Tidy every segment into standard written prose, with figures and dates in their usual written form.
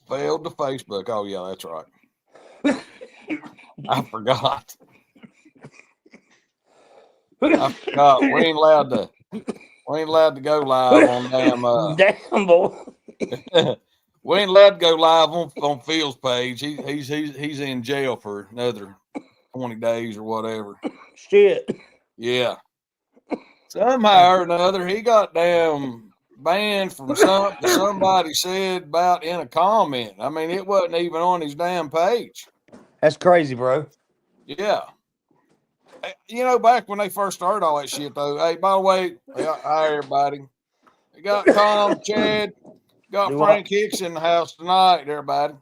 Failed to Facebook. Oh yeah, that's right. I forgot. I forgot. We ain't allowed to go live on damn Damn boy. we ain't allowed to go live on Phil's page. He's in jail for another 20 days or whatever. Shit. Yeah. Somehow or another, he got damn banned from something somebody said about in a comment. I mean, it wasn't even on his damn page. That's crazy, bro. Yeah. You know, back when they first started all that shit, though. Hey, by the way, hi everybody. We got Tom, Chad, got Do I? Frank Hicks in the house tonight, everybody.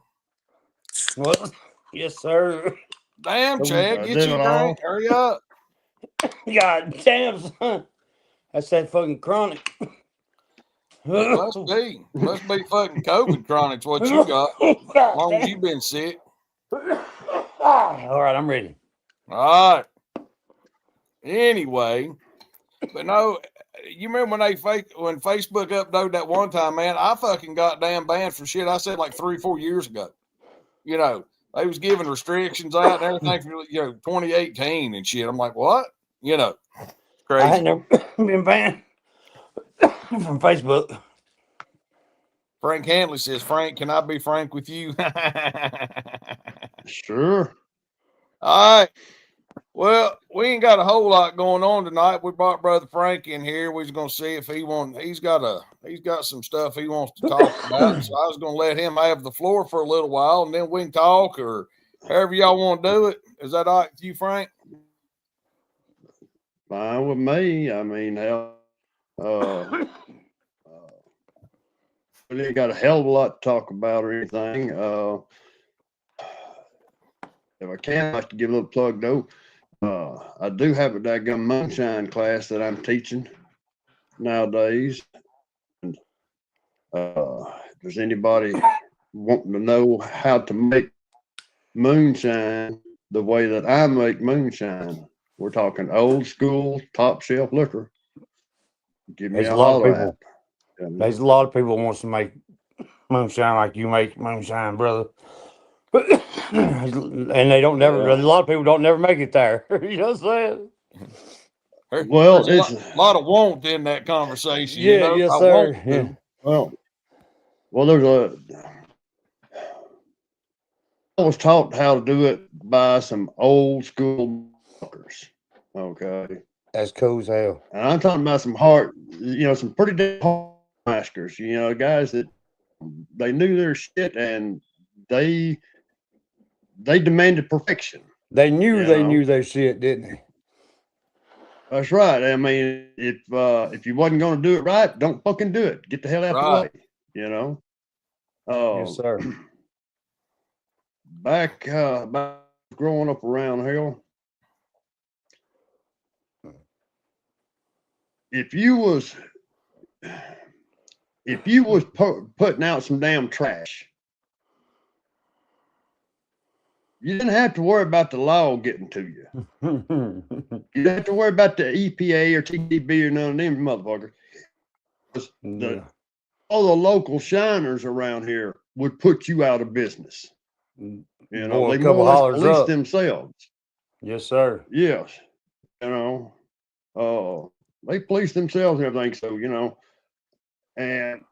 What? Yes, sir. Damn, Chad, I get did you it a drink. all. Hurry up. God damn, son. That's that fucking chronic. It must God be. Must be fucking COVID chronics what you got. As long as damn. you've been sick. All right, I'm ready. All right. Anyway, but no, you remember when Facebook uploaded that one time, man, I fucking got damn banned for shit I said like 3-4 years ago. You know, they was giving restrictions out and everything for 2018 and shit. I'm like, what? You know, it's I had crazy. never been banned from Facebook. Frank Hanley says, Frank, can I be frank with you? Sure. All right. Well, we ain't got a whole lot going on tonight. We brought Brother Frank in here. We was gonna see if he's got some stuff he wants to talk about. So I was gonna let him have the floor for a little while and then we can talk or however y'all want to do it. Is that all right with you, Frank? Fine with me. I mean, hell, we ain't got a hell of a lot to talk about or anything. If I can, I'd like to give a little plug though. I do have a daggum moonshine class that I'm teaching nowadays. And if there's anybody wanting to know how to make moonshine the way that I make moonshine, we're talking old school, top shelf liquor. Give me There's a a lot of holler at. people. There's a lot of people wants to make moonshine like you make moonshine, brother. And they don't never. A lot of people don't never make it there. You know what I'm saying? Well, There's it's a lot of want in that conversation, Yeah. I Yes, want sir. Yeah. to. well. There's a. I was taught how to do it by some old school fuckers. Okay, That's cool as hell. and I'm talking about some hard, some pretty damn hard masters. Guys that they knew their shit and they they demanded perfection. They knew You they know, knew their shit, didn't they? that's right. I mean, if you wasn't going to do it right, don't fucking do it. Get the hell out the Right. way. You know. Yes, sir. Back growing up around here, if you was putting out some damn trash, you didn't have to worry about the law getting to you. You didn't have to worry about the EPA or TDB or none of them motherfuckers. Yeah. All the local shiners around here would put you out of business. Boy, They a more couple or less hollers police up. themselves. Yes, sir. Yes. They police themselves and everything. So, and like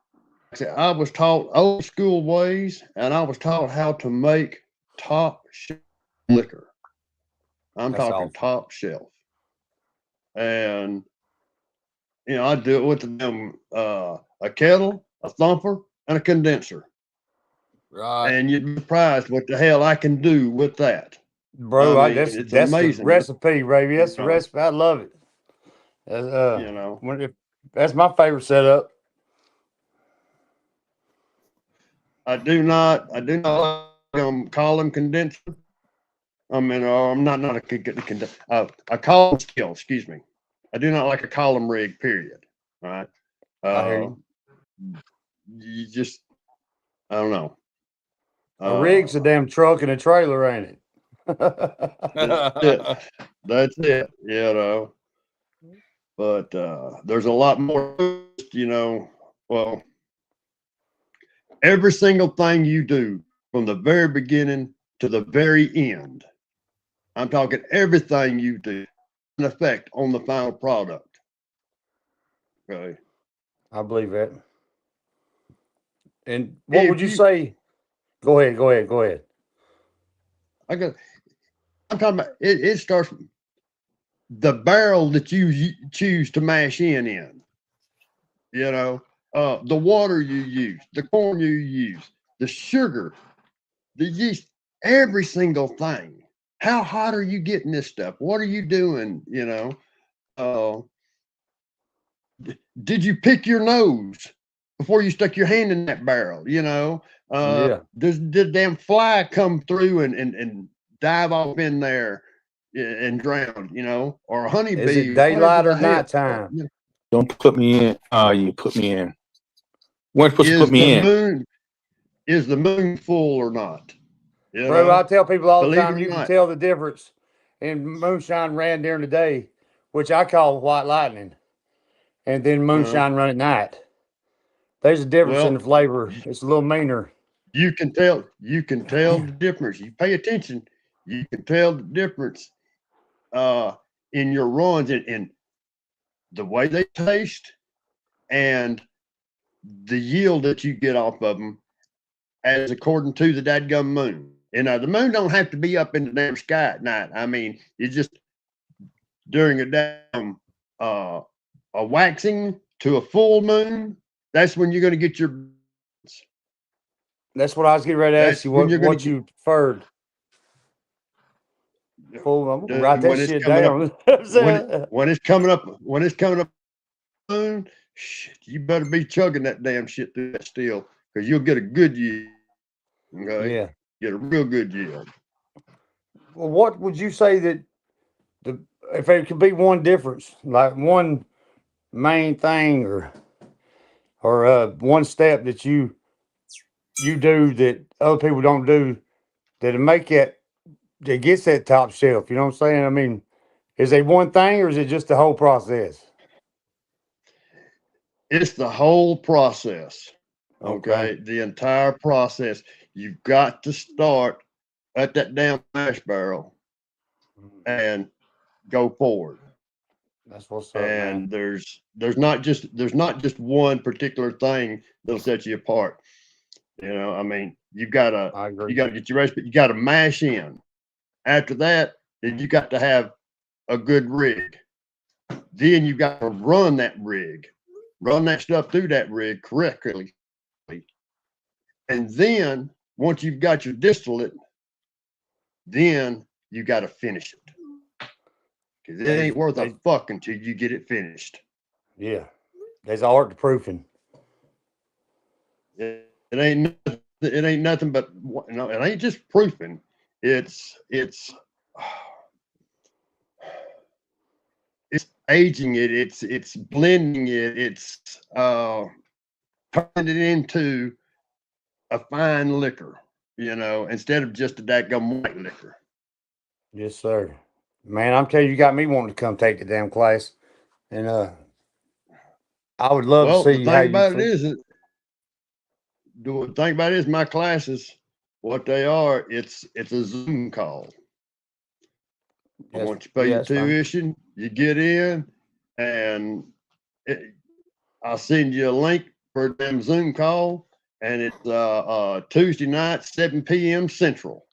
I said, I was taught old school ways and I was taught how to make top shelf liquor. I'm That's talking awesome. top shelf. And, I do it with a kettle, a thumper, and a condenser. Right. And you'd be surprised what the hell I can do with that. Bro, I mean, that's it's the amazing. recipe, baby. That's the know. recipe. I love it. You know, That's my favorite setup. I do not call them condenser. I mean, I'm not a column skill. Excuse me. I do not like a column rig. Period. All right. I hear you. You just, I don't know. A rig's a damn truck and a trailer, ain't it? That's it. That's it. But there's a lot more. Well, Every single thing you do from the very beginning to the very end. I'm talking everything you do, an effect on the final product. Okay. I believe that. And what If would you say? Go ahead. I'm talking about it starts from the barrel that you choose to mash in. You know, the water you use, the corn you use, the sugar, the yeast, every single thing. How hot are you getting this stuff? What are you doing? You know, did you pick your nose before you stuck your hand in that barrel? You know, Yeah. did damn fly come through and dive off in there and drown? You know, or a honeybee? Is it daylight or whatever the hell, nighttime? you know. Don't put me in. You put me in. When supposed to Is put me the in? moon is the moon full or not? You Bro, know, I tell people all the believe it time, or you can not. tell the difference in moonshine ran during the day, which I call white lightning, and then moonshine run at night. There's a difference in the Well, flavor. It's a little meaner. you can tell the difference. You pay attention, you can tell the difference in your runs and the way they taste and the yield that you get off of them as according to the dadgum moon. And the moon don't have to be up in the damn sky at night. I mean, it's just during a damn a waxing to a full moon. That's when you're going to get your. That's what I was getting ready to ask That's you. when you're gonna What you preferred? Full. I'm gonna write that when it's shit coming down. when it's coming up moon, shit, you better be chugging that damn shit through that steel because you'll get a good yield. Okay, Yeah. get a real good yield. Well, what would you say that if there could be one difference, like one main thing or one step that you do that other people don't do that'll make that gets that top shelf? You know what I'm saying? I mean, is it one thing or is it just the whole process? It's the whole process. Okay, the entire process. You've got to start at that damn mash barrel and go forward. That's what's up, And man. there's not just one particular thing that'll set you apart. You know, I mean, I agree. you gotta get your recipe, you gotta mash in. After that, then you got to have a good rig. Then you got to run that stuff through that rig correctly. And then once you've got your distillate, then you got to finish it. Because it ain't worth a fuck until you get it finished. Yeah. There's art to proofing. It ain't nothing but no, it ain't just proofing. It's aging it, it's blending it, it's turning it into a fine liquor, you know, instead of just a dadgum white liquor. Yes, sir. Man, I'm telling you, you got me wanting to come take the damn class. And I would love to Well, see the how thing you about it is my classes, what they are, it's a Zoom call. Yes, Once you pay your that's fine. tuition, you get in, and I'll send you a link for a damn Zoom call, and it's Tuesday night, 7 p.m. Central.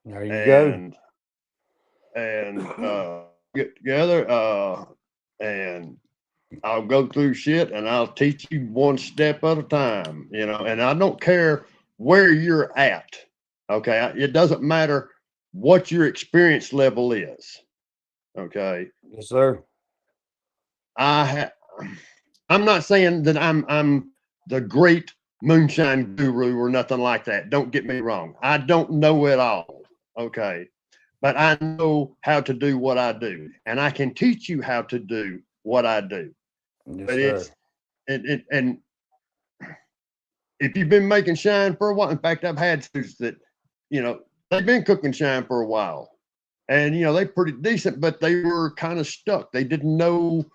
There you go. And get together, and I'll go through shit, and I'll teach you one step at a time, you know. And I don't care where you're at. Okay, it doesn't matter what your experience level is. Okay. Yes, sir. I'm not saying that I'm the great moonshine guru or nothing like that. Don't get me wrong. I don't know it all. Okay. But I know how to do what I do, and I can teach you how to do what I do. Yes, But sir. and if you've been making shine for a while, in fact, I've had students that, you know, they've been cooking shine for a while, and, you know, they're pretty decent, but they were kind of stuck. They didn't know,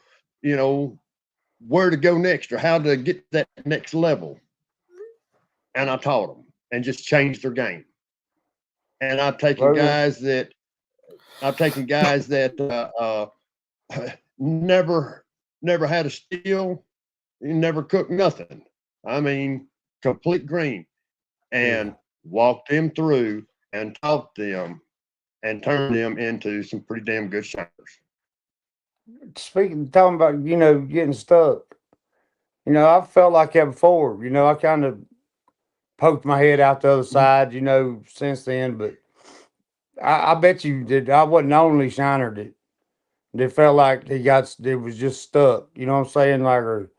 you know, where to go next or how to get that next level. and I taught them and just changed their game. And I've taken Right. guys that never had a steal, never cooked nothing. I mean, complete green, and walked them through and taught them and turned them into some pretty damn good shiners. Talking about, getting stuck. I've felt like that before. I kind of poked my head out the other side, since then. But I bet you that I wasn't the only shiner that felt like it was just stuck. You know what I'm saying? Like, or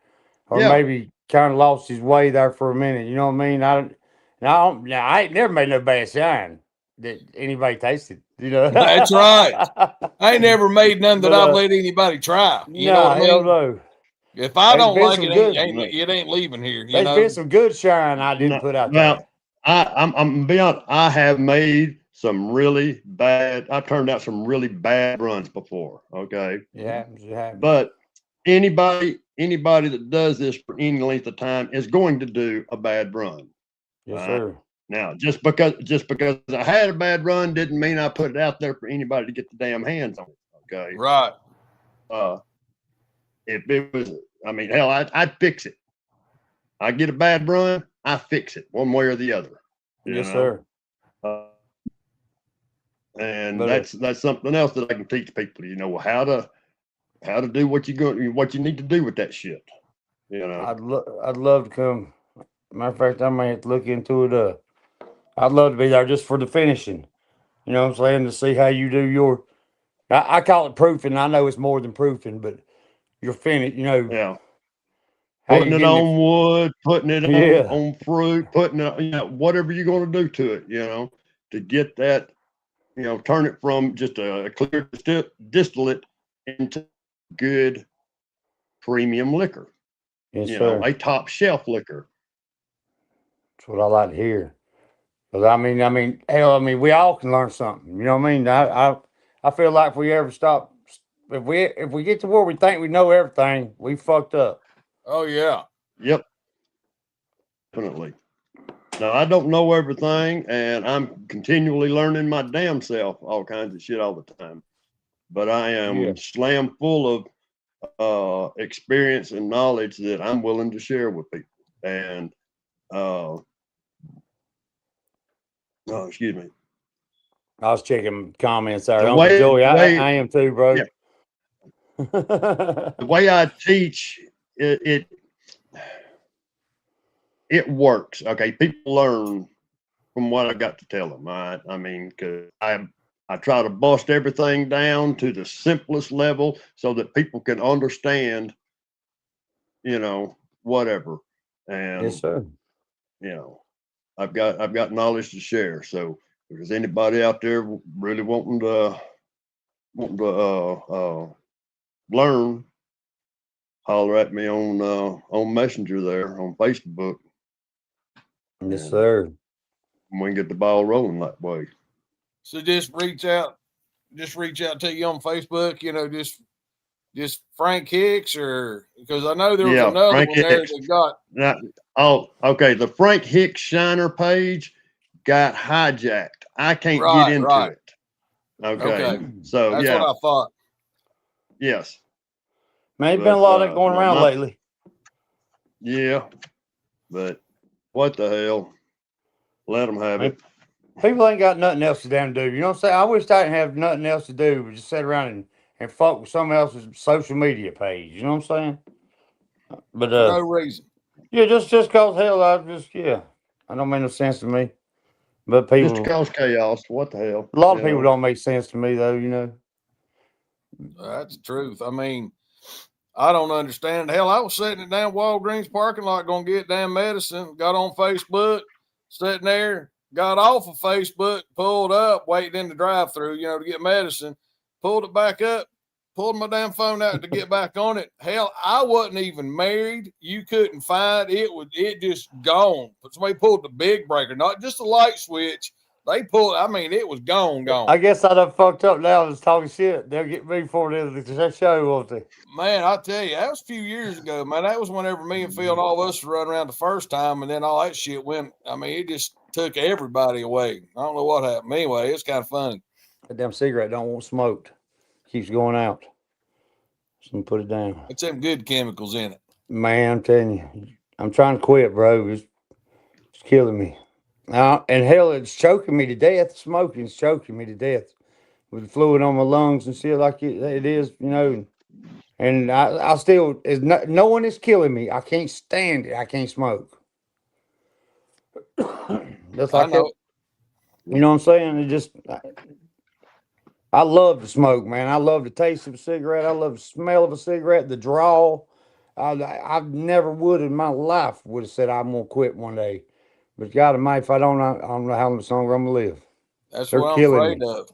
Yeah. maybe kind of lost his way there for a minute. You know what I mean? I ain't never made no bad shine that anybody tasted. That's right. I ain't never made none that But, I've let anybody try. You know what I mean? Hell no. If I There's don't been like some it, good- it ain't leaving here. You There's know? been some good shine I didn't put out there. Well, I'm be honest, I have made some really bad. I turned out some really bad runs before. Okay. It happens. But anybody that does this for any length of time is going to do a bad run. Yes, sir. Now, just because I had a bad run didn't mean I put it out there for anybody to get the damn hands on it. Okay. Right. If it was, I mean, hell, I'd fix it. I get a bad run, I fix it one way or the other. Yes, sir. And But, that's something else that I can teach people. How to do what you need to do with that shit. I'd love to come. Matter of fact, I may have to look into it. I'd love to be there just for the finishing. You know what I'm saying? To see how you do your. I call it proofing. I know it's more than proofing, but your finish. Yeah. how Putting you it getting on wood, putting it Yeah. on fruit, putting it, whatever you're going to do to it, to get that, turn it from just a clear distillate into good premium liquor. Yes, sir. A top shelf liquor. That's what I like to hear. Because hell, we all can learn something. You know what I mean? I feel like if we ever stop, if we get to where we think we know everything, we fucked up. Oh yeah. Yep. Definitely. Now I don't know everything, and I'm continually learning my damn self all kinds of shit all the time. But I am slam full of experience and knowledge that I'm willing to share with people. And excuse me. I was checking comments there. The Uncle way- Joey, the way- I am too, bro. Yeah. The way I teach it works. Okay, people learn from what I got to tell them. I mean, because I try to bust everything down to the simplest level so that people can understand, whatever. And Yes, sir. I've got knowledge to share. So if there's anybody out there really wanting to learn, holler at me on Messenger there on Facebook. Yes, sir. And we can get the ball rolling that way. So just reach out to you on Facebook, just Frank Hicks, or because I know there was another Frank one there Hicks. that got. Okay. The Frank Hicks Shiner page got hijacked. I can't get into it. Okay. So That's what I thought. Yes. Man, there's been a lot of that going around lately. Yeah. But what the hell? Let them have it. People ain't got nothing else to damn do. You know what I'm saying? I wish I didn't have nothing else to do but just sit around and fuck with someone else's social media page. You know what I'm saying? But For no reason. Yeah, just cause hell, I don't make no sense to me. But people Just cause chaos. What the hell? A lot of people don't make sense to me though, That's the truth. I mean, I don't understand. Hell, I was sitting at damn Walgreens parking lot going to get damn medicine. Got on Facebook, sitting there, got off of Facebook, pulled up, waiting in the drive-thru, to get medicine. Pulled it back up, pulled my damn phone out to get back on it. Hell, I wasn't even married. You couldn't find it. It just gone. But somebody pulled the big breaker, not just the light switch, They pulled. I mean, it was gone. I guess I done fucked up now. I was talking shit. They'll get me before the end of the show, won't they? Man, I tell you, that was a few years ago, man. That was whenever me and Phil and all of us were running around the first time, and then all that shit went. I mean, it just took everybody away. I don't know what happened. Anyway, it's kind of funny. That damn cigarette don't want smoked. Keeps going out. So put it down. It's them good chemicals in it. Man, I'm telling you, I'm trying to quit, bro. It's killing me. And hell, it's choking me to death. Smoking's choking me to death with the fluid on my lungs and shit like it is, you know. And I still, no one is killing me. I can't stand it. I can't smoke. That's like that, you know what I'm saying? It just, I love to smoke, man. I love the taste of a cigarette. I love the smell of a cigarette, the draw. I never would in my life would have said I'm gonna quit one day. But God Almighty, if I don't know how much longer I'm gonna live. That's They're what I'm killing afraid me. of.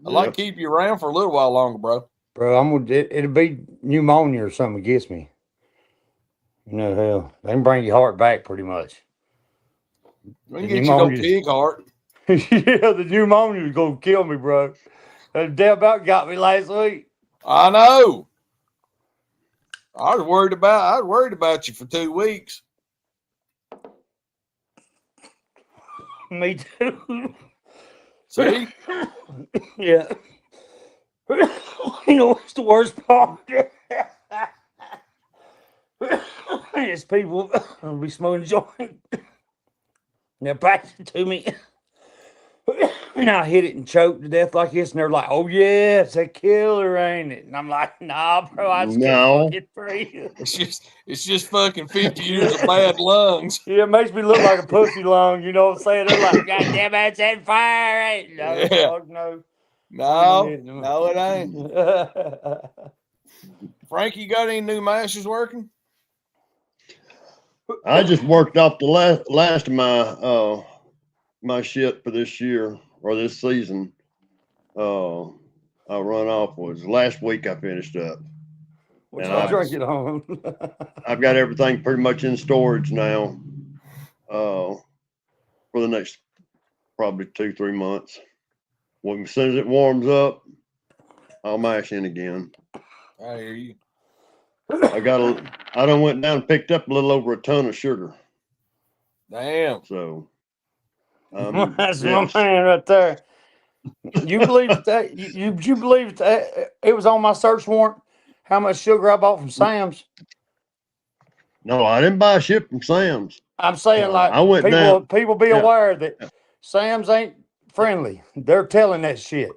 I'd like to keep you around for a little while longer, bro. Bro, it'll be pneumonia or something that gets me. You know, hell, they can bring your heart back pretty much. We can get you no pig heart. Yeah, the pneumonia is gonna kill me, bro. That damn about got me last week. I know. I was worried about you for 2 weeks. Me too. See? Yeah. You know what's the worst part? It's people will be smoking a joint. They're passing it to me. And I hit it and choke to death like this, and they're like, "Oh yeah, it's a killer, ain't it?" And I'm like, "Nah, bro, I just can't fucking breathe." It's just fucking 50 years of bad lungs. Yeah, it makes me look like a pussy lung. You know what I'm saying? They're like, "God damn it, it's on fire!" Ain't no, Yeah. dog, no, No, it ain't. Frank, you got any new masters working? I just worked off the last of my my shit for this year or this season. I run off was last week. I finished up. What And you I- drinking on? I've got everything pretty much in storage now. For the next probably 2-3 months. As soon as it warms up, I'll mash in again. I hear you. I done went down and picked up a little over a ton of sugar. Damn. So That's yes. my man right there. You believe that? You believe that it was on my search warrant? How much sugar I bought from Sam's? No, I didn't buy shit from Sam's. I'm saying, like, I went down. people be Yeah. aware that Sam's ain't friendly. They're telling that shit.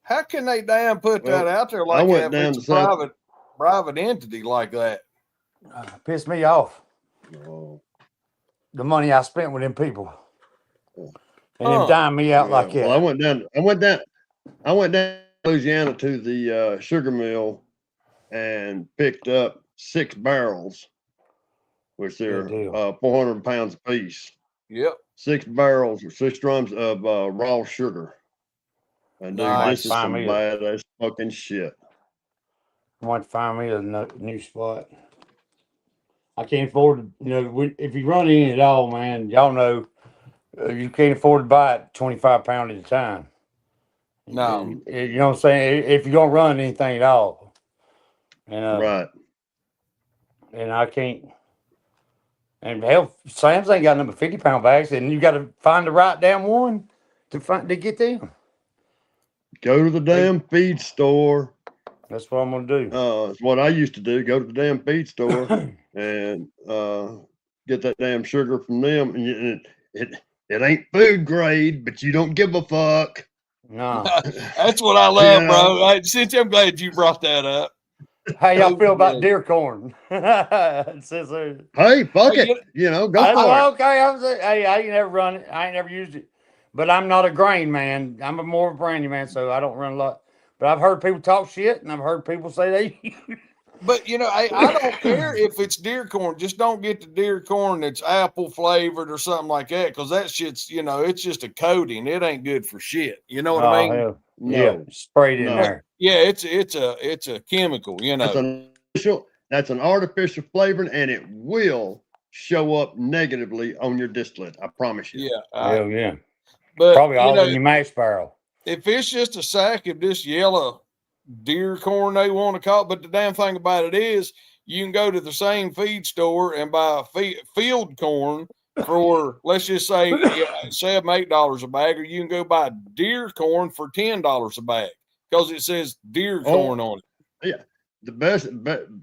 How can they damn put Well, that out there I like went that? down If it's to a South- private entity like that. Pissed me off. Oh, The money I spent with them people, and Huh. them dime me out yeah. like that. Well, I went down to Louisiana to the sugar mill and picked up 6 barrels, which they're Good deal. 400 pounds a piece. Yep. 6 barrels or 6 drums of raw sugar. And dude, Nice. this is some Find me badass fucking shit. I want to find me a new spot. I can't afford to, you know, if you run in at all, man, y'all know you can't afford to buy it 25 pounds at a time. No. You know what I'm saying? If you're going to run anything at all. And, Right. and I can't. And hell, Sam's ain't got number 50-pound bags, and you got to find the right damn one to get them. Go to the damn feed store. That's what I'm gonna do. It's what I used to do. Go to the damn feed store and get that damn sugar from them. And it ain't food grade, but you don't give a fuck. No. That's what I love, Yeah. bro. Cindy, I'm glad you brought that up. How y'all Food feel about grade. deer corn? It says there. Hey, fuck Hey, it. You know, go That's for it. okay. I ain't never run it. I ain't never used it. But I'm not a grain man. I'm more of a brandy man, so I don't run a lot. But I've heard people talk shit, and I've heard people say they. But you know, I don't care if it's deer corn. Just don't get the deer corn that's apple flavored or something like that, because that shit's, you know, it's just a coating. It ain't good for shit. You know what I mean? Hell. No. Yeah, sprayed in No. there. Yeah, it's a chemical. You know. That's an artificial flavoring, and it will show up negatively on your distillate. I promise you. Yeah. Hell yeah. But Probably you all know, in your mash barrel. if it's just a sack of this yellow deer corn they want to call it, but the damn thing about it is you can go to the same feed store and buy field corn for, let's just say, $7-8 a bag, or you can go buy deer corn for $10 a bag because it says deer corn on it. Yeah. The best,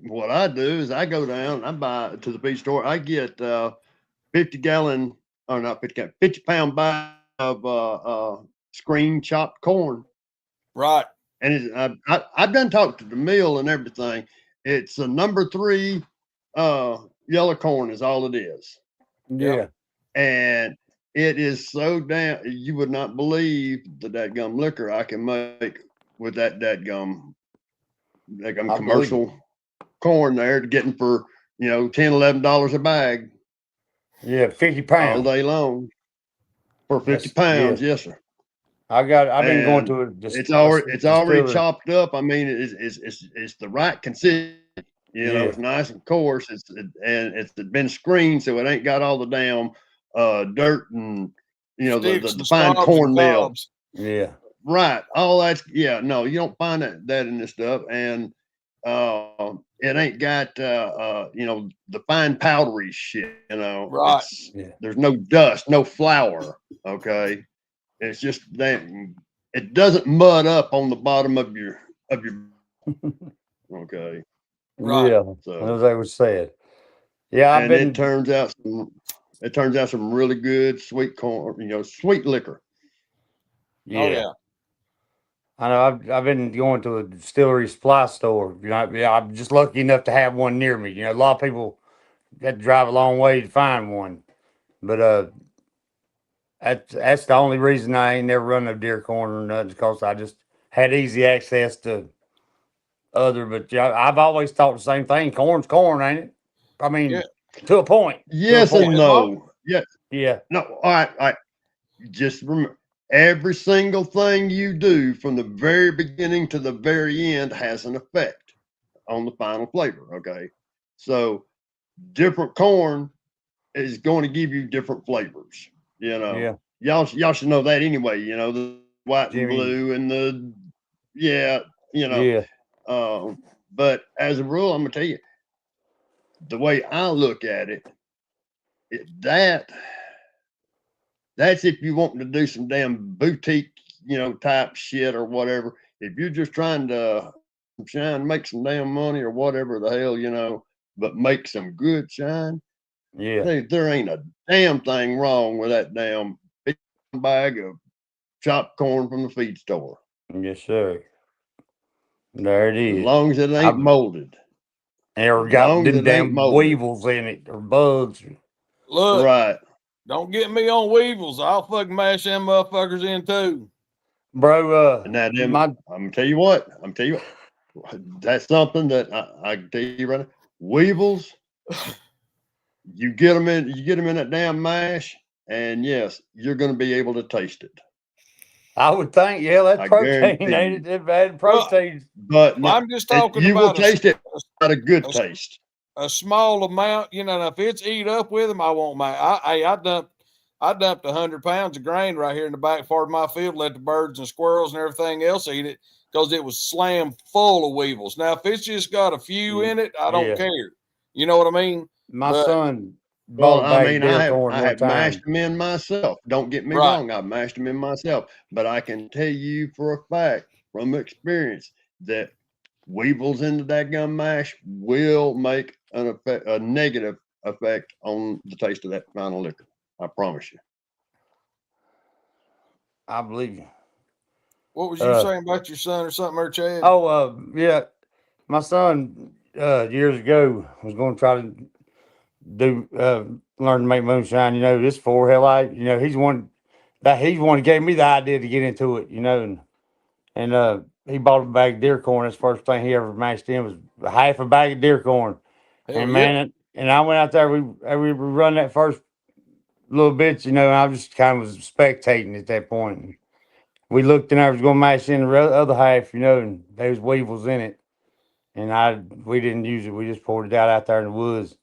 what I do is I go down, I buy to the feed store, I get 50-gallon, or not 50-pound bag of screen chopped corn. Right. And I've done talked to the mill and everything. It's a number 3 yellow corn is all it is. Yeah. And it is so damn, you would not believe the dadgum liquor I can make with that dadgum commercial corn there, getting for, $10, $11 a bag. Yeah, 50 All pounds. day long for 50 pounds. Yeah. Yes, sir. I've been going to it. It's already chopped up. I mean, it's the right consistency. It's nice and coarse. It's been screened, so it ain't got all the damn dirt and the fine cornmeal. Yeah. Right. All that's no, you don't find that in this stuff. And it ain't got the fine powdery shit, Right. There's no dust, no flour. Okay. It's just that it doesn't mud up on the bottom of your okay. Right. Yeah. So, as I was saying. Yeah, it turns out some really good sweet corn, sweet liquor. Yeah. Oh, yeah. I know I've been going to a distillery supply store. I'm just lucky enough to have one near me. A lot of people have to drive a long way to find one. But that's the only reason I ain't never run no deer corn or nothing, because I just had easy access to other. But I've always thought the same thing. Corn's corn, ain't it? I mean, to a point. Yes and no. Yeah. Yeah. No. All right. Just remember, every single thing you do from the very beginning to the very end has an effect on the final flavor. Okay. So different corn is going to give you different flavors. Yeah. Y'all should know that anyway. The white and blue and the Yeah. But as a rule, I'm gonna tell you, the way I look at it, that's if you want to do some damn boutique, type shit or whatever. If you're just trying to shine, make some damn money or whatever the hell, but make some good shine. Yeah. There ain't a damn thing wrong with that damn bag of chopped corn from the feed store. Yes, sir. There it is. As long as it ain't molded. Or got them damn weevils in it or bugs. Look. Right. Don't get me on weevils. I'll fucking mash them motherfuckers in too. Bro, I'm gonna tell you what. That's something that I can tell you right now. Weevils, you get them in that damn mash, and yes, you're gonna be able to taste it. I would think, that's protein, ain't it? They've added protein. But I'm just talking you about will taste it. Not a good taste. A small amount, if it's eat up with them, I won't mind. I dumped 100 pounds of grain right here in the back part of my field, let the birds and squirrels and everything else eat it because it was slammed full of weevils. Now, if it's just got a few in it, I don't care. You know what I mean? My son. I have mashed them in myself. Don't get me wrong. I've mashed them in myself, but I can tell you for a fact from experience that weevils in the dadgum mash will make a negative effect on the taste of that final liquor. I promise you. I believe you. What was you saying about your son or something, or Chad? Oh, yeah. My son years ago was going to try to learn to make moonshine. This for hell. He's one that gave me the idea to get into it. And he bought a bag of deer corn. His first thing he ever mashed in was half a bag of deer corn. Hell and man, and I went out there. We run that first little bit, I just kind of was spectating at that point. And we looked and I was going to mash in the other half, and there was weevils in it. And we didn't use it. We just poured it out there in the woods.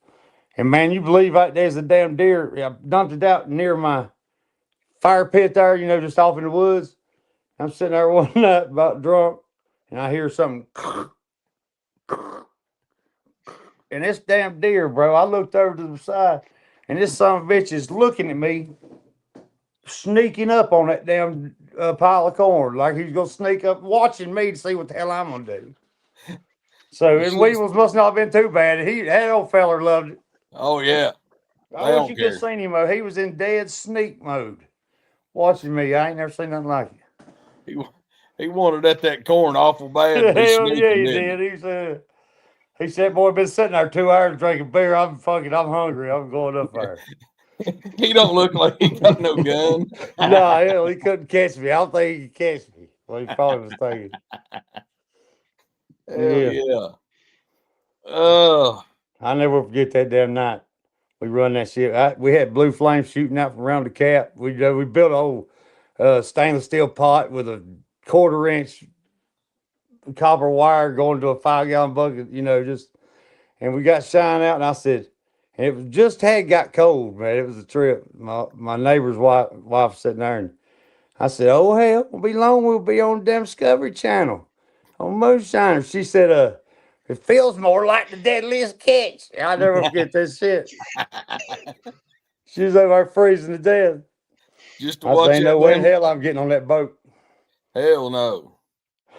And man, you believe right there's a damn deer. I dumped it out near my fire pit there, just off in the woods. I'm sitting there one night about drunk, and I hear something. And this damn deer, bro, I looked over to the side, and this son of a bitch is looking at me, sneaking up on that damn pile of corn, like he's gonna sneak up, watching me to see what the hell I'm gonna do. So, and Weevils must not have been too bad. That old feller loved it. Oh yeah. I wish you could have seen him. He was in dead sneak mode, watching me. I ain't never seen nothing like it. He wanted at that corn awful bad. Hell yeah, he did. He said, "Boy, been sitting there 2 hours drinking beer. I'm hungry. I'm going up there." He don't look like he got no gun. No, hell, he couldn't catch me. I don't think he could catch me. Well, he probably was thinking. Hell yeah. I never forget that damn night. We run that shit. We had blue flames shooting out from around the cap. We built an old stainless steel pot with a 1/4-inch copper wire going to a 5-gallon bucket, and we got shine out. And I said, and it was just had got cold, man. It was a trip. My neighbor's wife sitting there, and I said, "Oh hell, won't be long. We'll be on the damn Discovery Channel on Moonshiner." She said, "It feels more like the Deadliest Catch." I'll never forget that shit. She was over there freezing to death. Just to watch. Ain't no way in hell I'm getting on that boat. Hell no.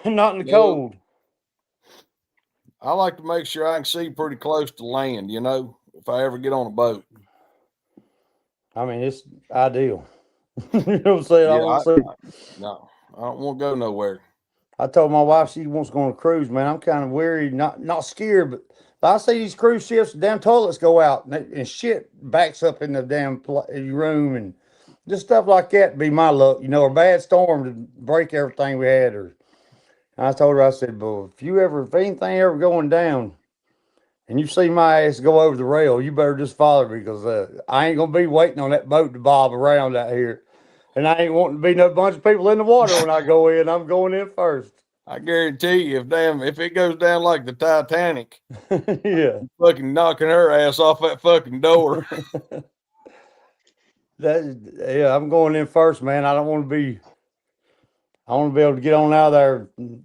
Not in the cold. I like to make sure I can see pretty close to land, if I ever get on a boat. I mean, it's ideal. You know what I'm saying? No, I don't want to go nowhere. I told my wife she wants to go on a cruise, man. I'm kind of weary, not scared, but I see these cruise ships, the damn toilets go out and shit backs up in the damn room and just stuff like that be my luck, a bad storm to break everything we had. Or I told her, I said, "But if anything ever going down and you see my ass go over the rail, you better just follow me because I ain't going to be waiting on that boat to bob around out here. And I ain't wanting to be no bunch of people in the water when I go in. I'm going in first." I guarantee you, if it goes down like the Titanic, yeah, fucking knocking her ass off that fucking door. I'm going in first, man. I want to be able to get on out of there and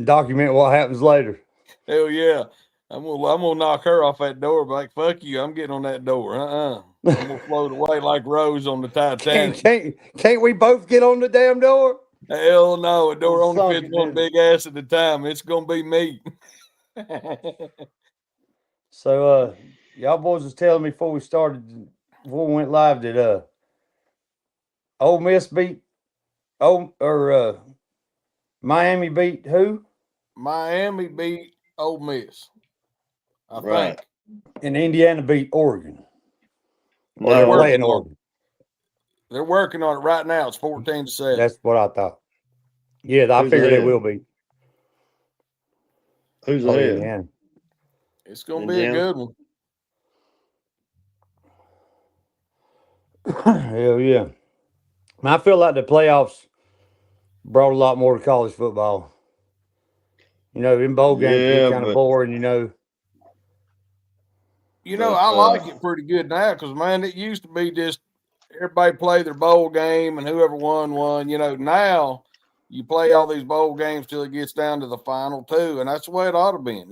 document what happens later. Hell yeah. I'm gonna knock her off that door, like, fuck you, I'm getting on that door. I'm gonna float away like Rose on the Titanic. Can't we both get on the damn door? Hell no, a door only fits one big ass at a time. It's gonna be me. So y'all boys was telling me before we went live that Ole Miss beat Miami beat who? Miami beat Ole Miss. I think. And Indiana beat Oregon. They're playing Oregon. They're working on it right now. It's 14-7. That's what I thought. Yeah, I figured it will be. Who's ahead? Yeah. It's going to be a good one. Hell yeah. I feel like the playoffs brought a lot more to college football. In bowl games get kind of boring, I like it pretty good now because, man, it used to be just everybody play their bowl game and whoever won. Now you play all these bowl games till it gets down to the final two, and that's the way it ought to be,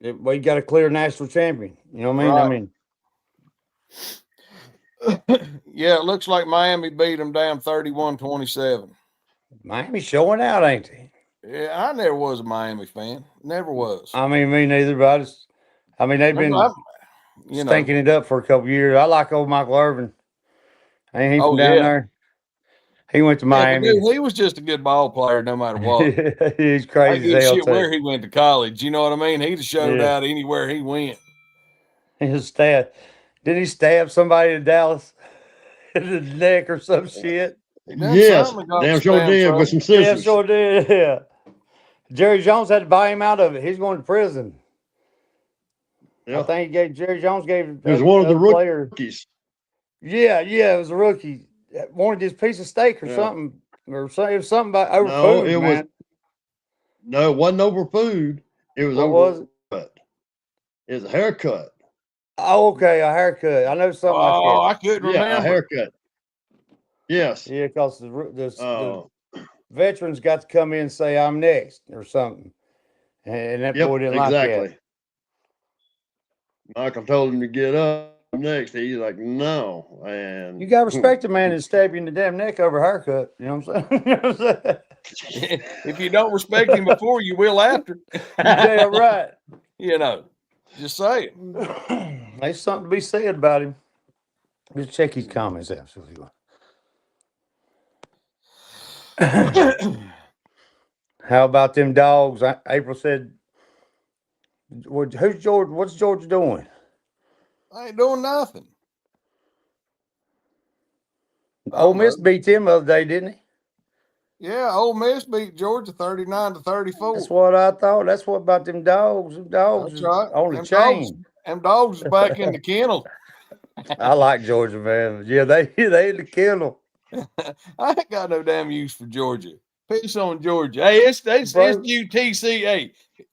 We got a clear national champion. You know what I mean? Yeah, it looks like Miami beat them down 31-27. Miami's showing out, ain't they? Yeah, I never was a Miami fan. Never was. I mean, me neither, but they've been stinking it up for a couple years. I like old Michael Irvin. Ain't he from down there? He went to Miami. Dude, he was just a good ball player no matter what. He's crazy as hell, too. Where he went to college. You know what I mean? He'd have showed out anywhere he went. Didn't he stab somebody in Dallas in the neck or some shit? Yes, damn sure did with some scissors. Damn sure did, yeah. Jerry Jones had to buy him out of it. He's going to prison. Yeah. I think Jerry Jones gave it was one of the rookies. Yeah, it was a rookie. Wanted his piece of steak or something. Or something. It was something about over food, No, it wasn't over food. It was over cut. It was a haircut. Oh, okay, a haircut. I know something like Oh, that. I couldn't Yeah, a remember. haircut. Yes. Yeah, because the Uh, veterans got to come in and say, I'm next or something. And that boy yep, didn't like that. exactly. Michael told him to get up next. He's like, no. And You got to respect a man and stab you in the damn neck over a haircut. You know what I'm saying? You know what I'm saying? If you don't respect him before, you will after. You damn right. You know, just saying. There's something to be said about him. Let's check his comments out. See what he like. How about them dogs? April said, "Who's George? What's George doing?" I ain't doing nothing. Ole Miss beat them the other day, didn't he? Yeah, Ole Miss beat Georgia 39-34. That's what I thought. That's what about them dogs. Them dogs That's is right. on the Them chain. dogs is back in the kennel. I like Georgia, man. Yeah, they in the kennel. I ain't got no damn use for Georgia. Peace on Georgia. Hey, it's UTC. Hey,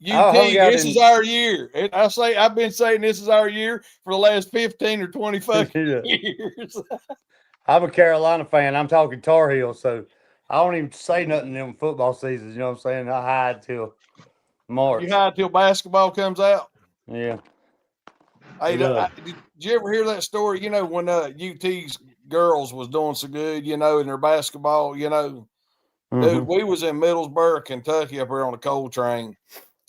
UT, this is our year. And I've been saying this is our year for the last 15 or 20 fucking years. I'm a Carolina fan. I'm talking Tar Heels, so I don't even say nothing in them football seasons. You know what I'm saying? I hide till March. You hide till basketball comes out. Yeah. Hey, did you ever hear that story? You know, when UT's girls was doing so good, you know, in their basketball, you know, dude, we was in Middlesboro, Kentucky, up here on the coal train,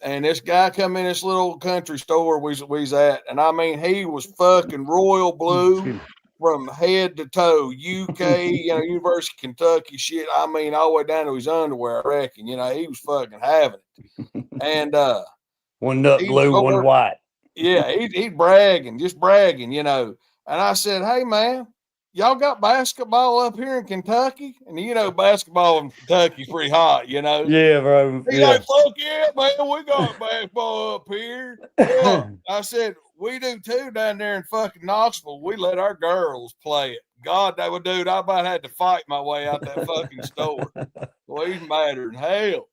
and this guy come in this little country store we's at, and I mean, he was fucking royal blue from head to toe, UK, you know, University of Kentucky shit. I mean, all the way down to his underwear, I reckon. You know, he was fucking having it. And one nut blue, one white. Yeah, he's bragging, just bragging, you know. And I said, hey, man, y'all got basketball up here in Kentucky? And you know, basketball in Kentucky's pretty hot, you know. Yeah, bro. He's like, fuck yeah, man, we got basketball up here. Well, I said, we do too down there in fucking Knoxville. We let our girls play it. God, that would, dude, I about had to fight my way out that fucking store. Well, he's madder than hell.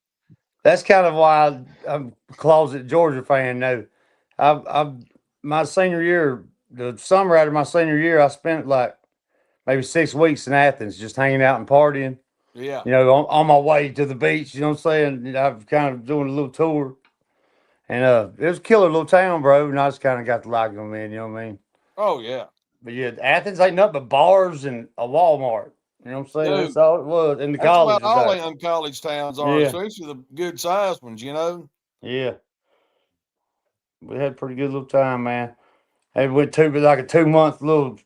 That's kind of why I'm a closet Georgia fan now. My senior year, the summer out of my senior year, I spent like maybe 6 weeks in Athens just hanging out and partying. Yeah. You know, on my way to the beach, you know what I'm saying? I've kind of doing a little tour. And it was a killer little town, bro. And I just kind of got to like them, man. You know what I mean? Oh, yeah. But yeah, Athens ain't nothing but bars and a Walmart. You know what I'm saying? Dude, that's all it was. And the that's college. About all them college towns are, especially the good sized ones, you know? Yeah. We had a pretty good little time, man. I went to like a 2-month little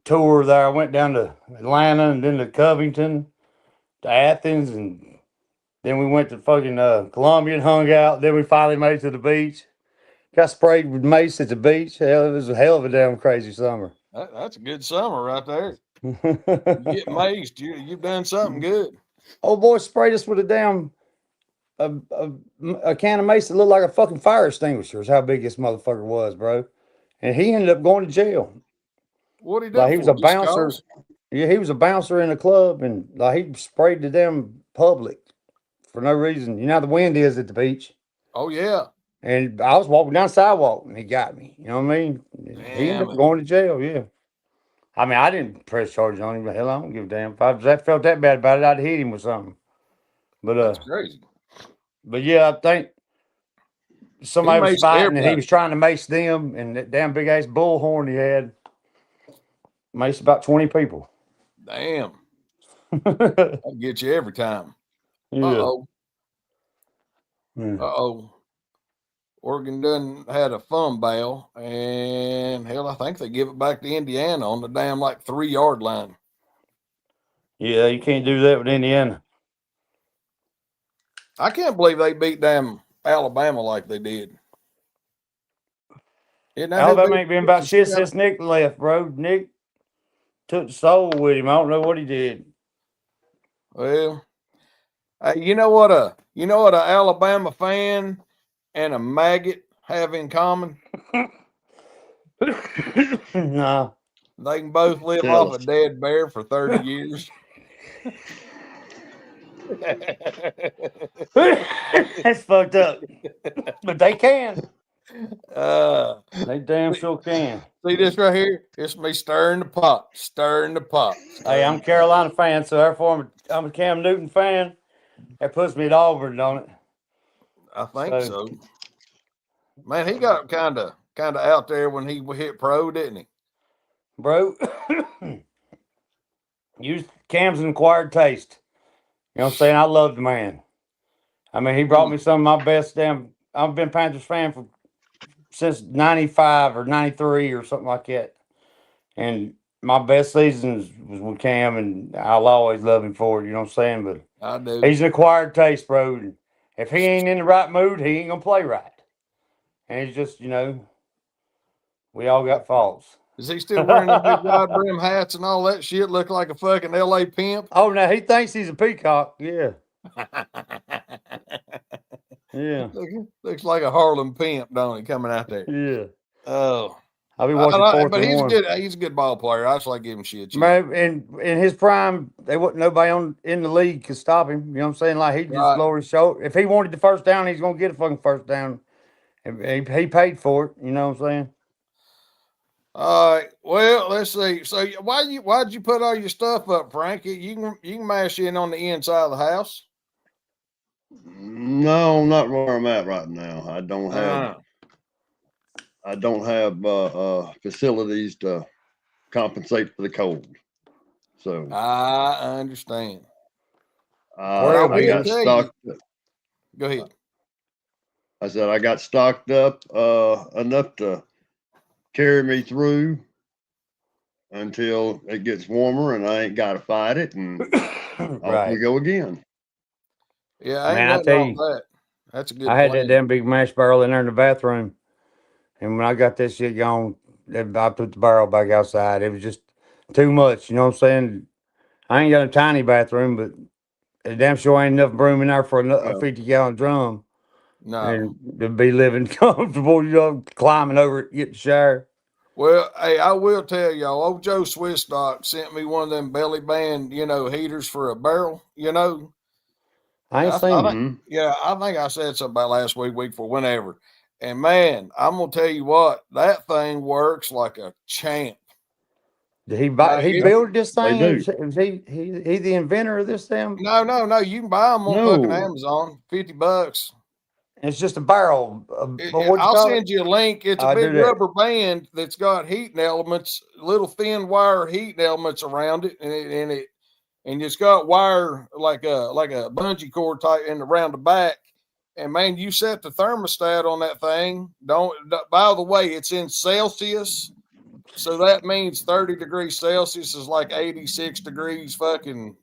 tour there. I went down to Atlanta and then to Covington, to Athens, and then we went to fucking Columbia and hung out. Then we finally made it to the beach. Got sprayed with mace at the beach. Hell, it was a hell of a damn crazy summer. That's a good summer right there. You get maced, you've done something good. Old boy sprayed us with a damn a can of mace that looked like a fucking fire extinguisher. Is how big this motherfucker was, bro. And he ended up going to jail. What he did? Like he was a bouncer. Yeah, he was a bouncer in the club, and like he sprayed the damn public for no reason. You know how the wind is at the beach. Oh yeah. And I was walking down the sidewalk, and he got me. You know what I mean? He ended up going to jail. Yeah. I mean, I didn't press charges on him, but hell, I don't give a damn. If I felt that bad about it, I'd hit him with something. But that's crazy. But yeah, I think somebody was fighting, and he was trying to mace them, and that damn big ass bullhorn he had maced about 20 people. Damn. That'll get you every time. Yeah. Uh-oh. Uh-oh. Oregon done had a fumble, and hell, I think they give it back to Indiana on the damn 3-yard line. Yeah, you can't do that with Indiana. I can't believe they beat damn Alabama like they did. Alabama ain't been about shit since Nick left, bro. Nick took the soul with him. I don't know what he did. Well, you know what a Alabama fan and a maggot have in common? No. They can both live off a dead bear for 30 years. That's fucked up. But they can. They damn sure can. See this right here? It's me stirring the pot, stirring the pot. Hey, I'm a Carolina fan, so therefore I'm a Cam Newton fan. That puts me at Auburn, don't it? I think so. Man, he got kind of out there when he hit pro, didn't he? Bro, Cam's an acquired taste. You know what I'm saying? I love the man. I mean, he brought me some of my best I've been Panthers fan since 95 or 93 or something like that. And my best seasons was with Cam, and I'll always love him for it, you know what I'm saying? But I do. He's an acquired taste, bro. And if he ain't in the right mood, he ain't gonna play right. And he's just, we all got faults. Is he still wearing the big wide brim hats and all that shit? Look like a fucking LA pimp. Oh, now he thinks he's a peacock. Yeah. Yeah. Looks like a Harlem pimp, don't he, coming out there? Yeah. Oh. I'll be watching fourth but and one. He's a good ball player. I just like giving shit. Man, in his prime, there wasn't nobody in the league could stop him. You know what I'm saying? Like, he just lower his shoulder. If he wanted the first down, he's gonna get a fucking first down. And he paid for it. You know what I'm saying? All right. Well, let's see. So why'd you put all your stuff up, Frankie? You can mash in on the inside of the house. No, not where I'm at right now. I don't have facilities to compensate for the cold. So I understand. I got stocked. Go ahead. I said I got stocked up enough to carry me through until it gets warmer and I ain't got to fight it, and off we go again. Yeah, I tell you, that. That's a good. I had that damn big mash barrel in there in the bathroom, and when I got that shit gone, I put the barrel back outside. It was just too much. You know what I'm saying? I ain't got a tiny bathroom, but it damn sure ain't enough room in there for a 50-gallon drum. No, and to be living comfortable, climbing over it, get the shower. Well, hey, I will tell y'all, old Joe Swisstock sent me one of them belly band, heaters for a barrel, I ain't seen them. Yeah, I think I said something about last week before, whenever. And man, I'm gonna tell you what, that thing works like a champ. Did he build this thing? Is he the inventor of this thing? No. You can buy them on fucking Amazon, $50. It's just a barrel. I'll send you a link. It's a big rubber band that's got heating elements, little thin wire heating elements around it, and it's got wire like a bungee cord type around the back. And man, you set the thermostat on that thing. By the way, it's in Celsius, so that means 30 degrees Celsius is like 86 degrees fucking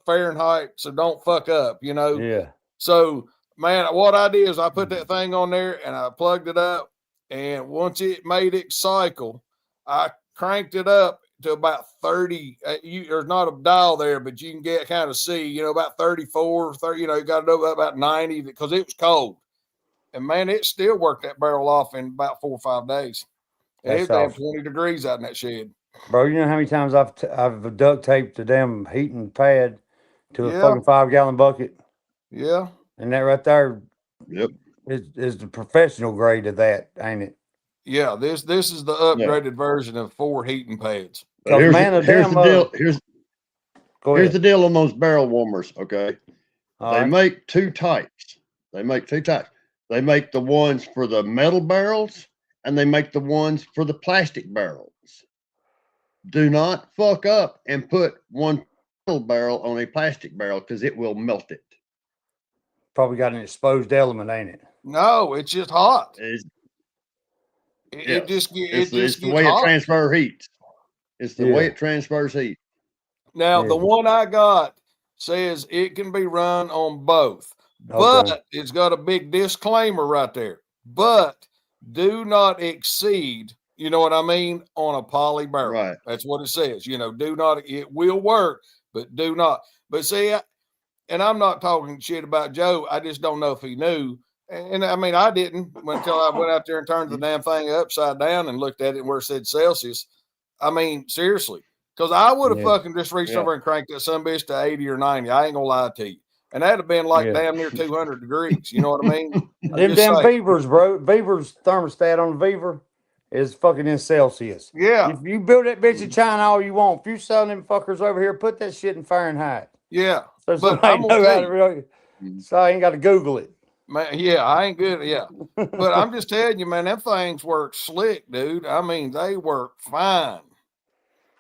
Fahrenheit. So don't fuck up, Yeah. So. Man, what I did is I put that thing on there and I plugged it up. And once it made it cycle, I cranked it up to about 30. There's not a dial there, but you can kind of see, about 34, 30, you got to know about 90 because it was cold. And man, it still worked that barrel off in about 4 or 5 days. And it was 20 degrees out in that shed. Bro, you know how many times I've duct taped the damn heating pad to a fucking 5-gallon bucket? Yeah. And that right there, yep, is the professional grade of that, ain't it? Yeah, this is the upgraded version of 4 heating pads. Here's the deal. Here's the deal on those barrel warmers. Okay, they make two types. They make the ones for the metal barrels, and they make the ones for the plastic barrels. Do not fuck up and put one metal barrel on a plastic barrel because it will melt it. Probably got an exposed element, ain't it? No, it's just hot. It's the way hot. It transfers heat. It's the way it transfers heat. Now, the one I got says it can be run on both, but it's got a big disclaimer right there. But do not exceed, you know what I mean, on a poly barrel. Right. That's what it says. Do not. It will work, but do not. But see, and I'm not talking shit about Joe. I just don't know if he knew. And I mean, I didn't until I went out there and turned the damn thing upside down and looked at it where it said Celsius. I mean, seriously, because I would have fucking just reached over and cranked that sumbitch to 80 or 90. I ain't gonna lie to you. and that'd have been like Yeah. damn near 200 degrees. You know what I mean? I'm Them just damn saying. Beavers, bro. Beaver's thermostat on the Beaver is fucking in Celsius. Yeah, If you build that bitch in China all you want, if you selling them fuckers over here, put that shit in Fahrenheit. yeah. So But somebody I'm gonna know how tell to you, really. So I ain't got to Google it. man. Yeah, I ain't good. Yeah, but I'm just telling you, man. Them things work slick, dude. I mean, they work fine.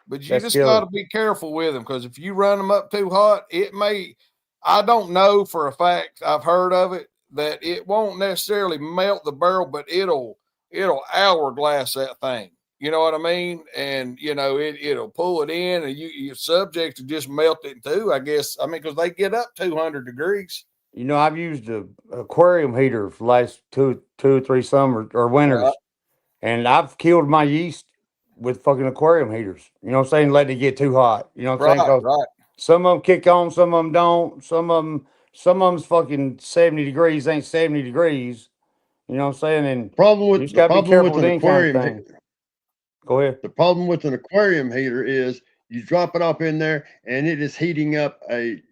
But you That's just got killer. to be careful with them because if you run them up too hot, it may. I don't know for a fact. I've heard of it that it won't necessarily melt the barrel, but it'll hourglass that thing. You know what I mean? And you know it'll pull it in, and you're subject to just melt it too. I guess. I mean, because they get up 200 degrees. You know, I've used a aquarium heater for the last two or three summers or winters, Right. and I've killed my yeast with fucking aquarium heaters. You know what I'm saying? Letting it get too hot. You know what I'm saying? Right, 'Cause right. some of them kick on, some of them don't. Some of them's fucking 70 degrees ain't 70 degrees. You know what I'm saying? And you just The gotta be problem careful with with an any kind of aquarium, thing. Go ahead. the problem with an aquarium heater is you drop it off in there and it is heating up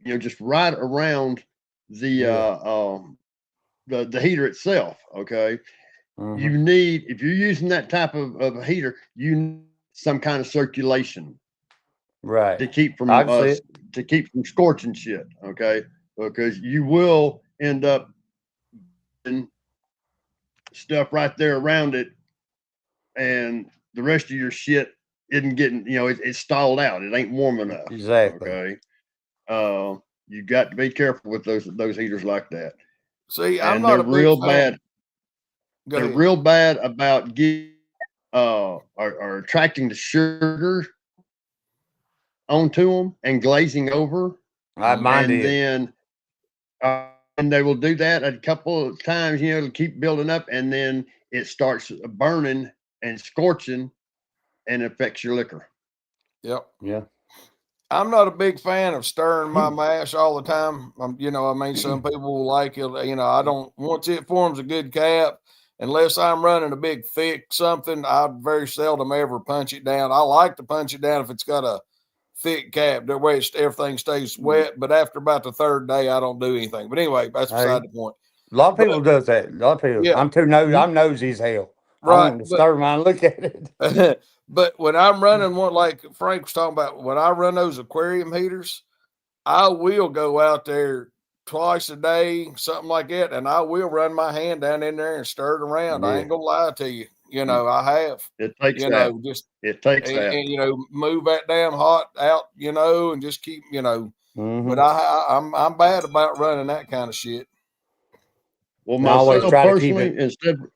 just right around the Yeah. the heater itself. Okay. Mhm. You need, if you're using that type of a heater, you need some kind of circulation to Right. keep from I can see it. scorching shit. Okay. Because you will end up in stuff right there around it, and the rest of your shit isn't getting, it's stalled out. It ain't warm enough. Exactly. Okay. You got to be careful with those heaters like that. See, I'm And not they're a big real fan. bad. Go They're ahead. real bad about are attracting the sugar onto them and glazing over. Mine And did. then and they will do that a couple of times, to keep building up, and then it starts burning and scorching and affects your liquor. Yep. Yeah. I'm not a big fan of stirring my mash all the time. I mean, some people will like it. I don't, once it forms a good cap, unless I'm running a big thick something, I very seldom ever punch it down. I like to punch it down if it's got a thick cap. That way everything stays wet. But after about the third day, I don't do anything. But anyway, that's Hey, beside the point. a lot of But people does that. A lot of people. yeah, I'm nosy as hell. I right. want to stir mine. Look at it. But when I'm running one, like Frank was talking about, when I run those aquarium heaters, I will go out there twice a day, something like that, and I will run my hand down in there and stir it around. I Yeah. ain't gonna lie to you. I have. It takes that. Just It takes that. and move that damn hot out, and just keep, Mhm. But I'm bad about running that kind of shit. Well, I always myself try to keep personally, it.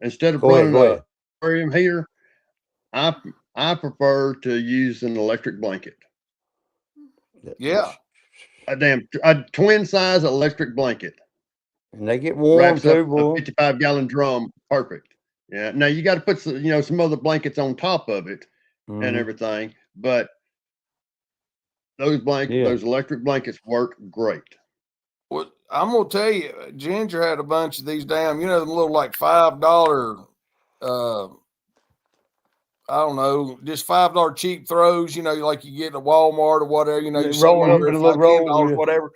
instead of Go ahead. running Go a ahead. aquarium heater, I prefer to use an electric blanket. Yeah. A twin size electric blanket. And they get warm Wraps up too, a boy. 55-gallon drum. Perfect. Yeah. Now you got to put some other blankets on top of it and Mhm. everything, but those Yeah. those electric blankets work great. Well, I'm gonna tell you, Ginger had a bunch of these damn, them little like $5, I don't know, just $5 cheap throws, like you get at Walmart or whatever, you Roll somewhere them, where put a it's little like roll. $10, Yeah. whatever.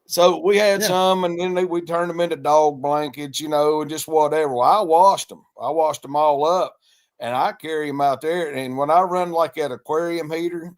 So we had Yeah. some, and then we turned them into dog blankets, and just whatever. Well, I washed them all up, and I carry them out there. And when I run like that aquarium heater,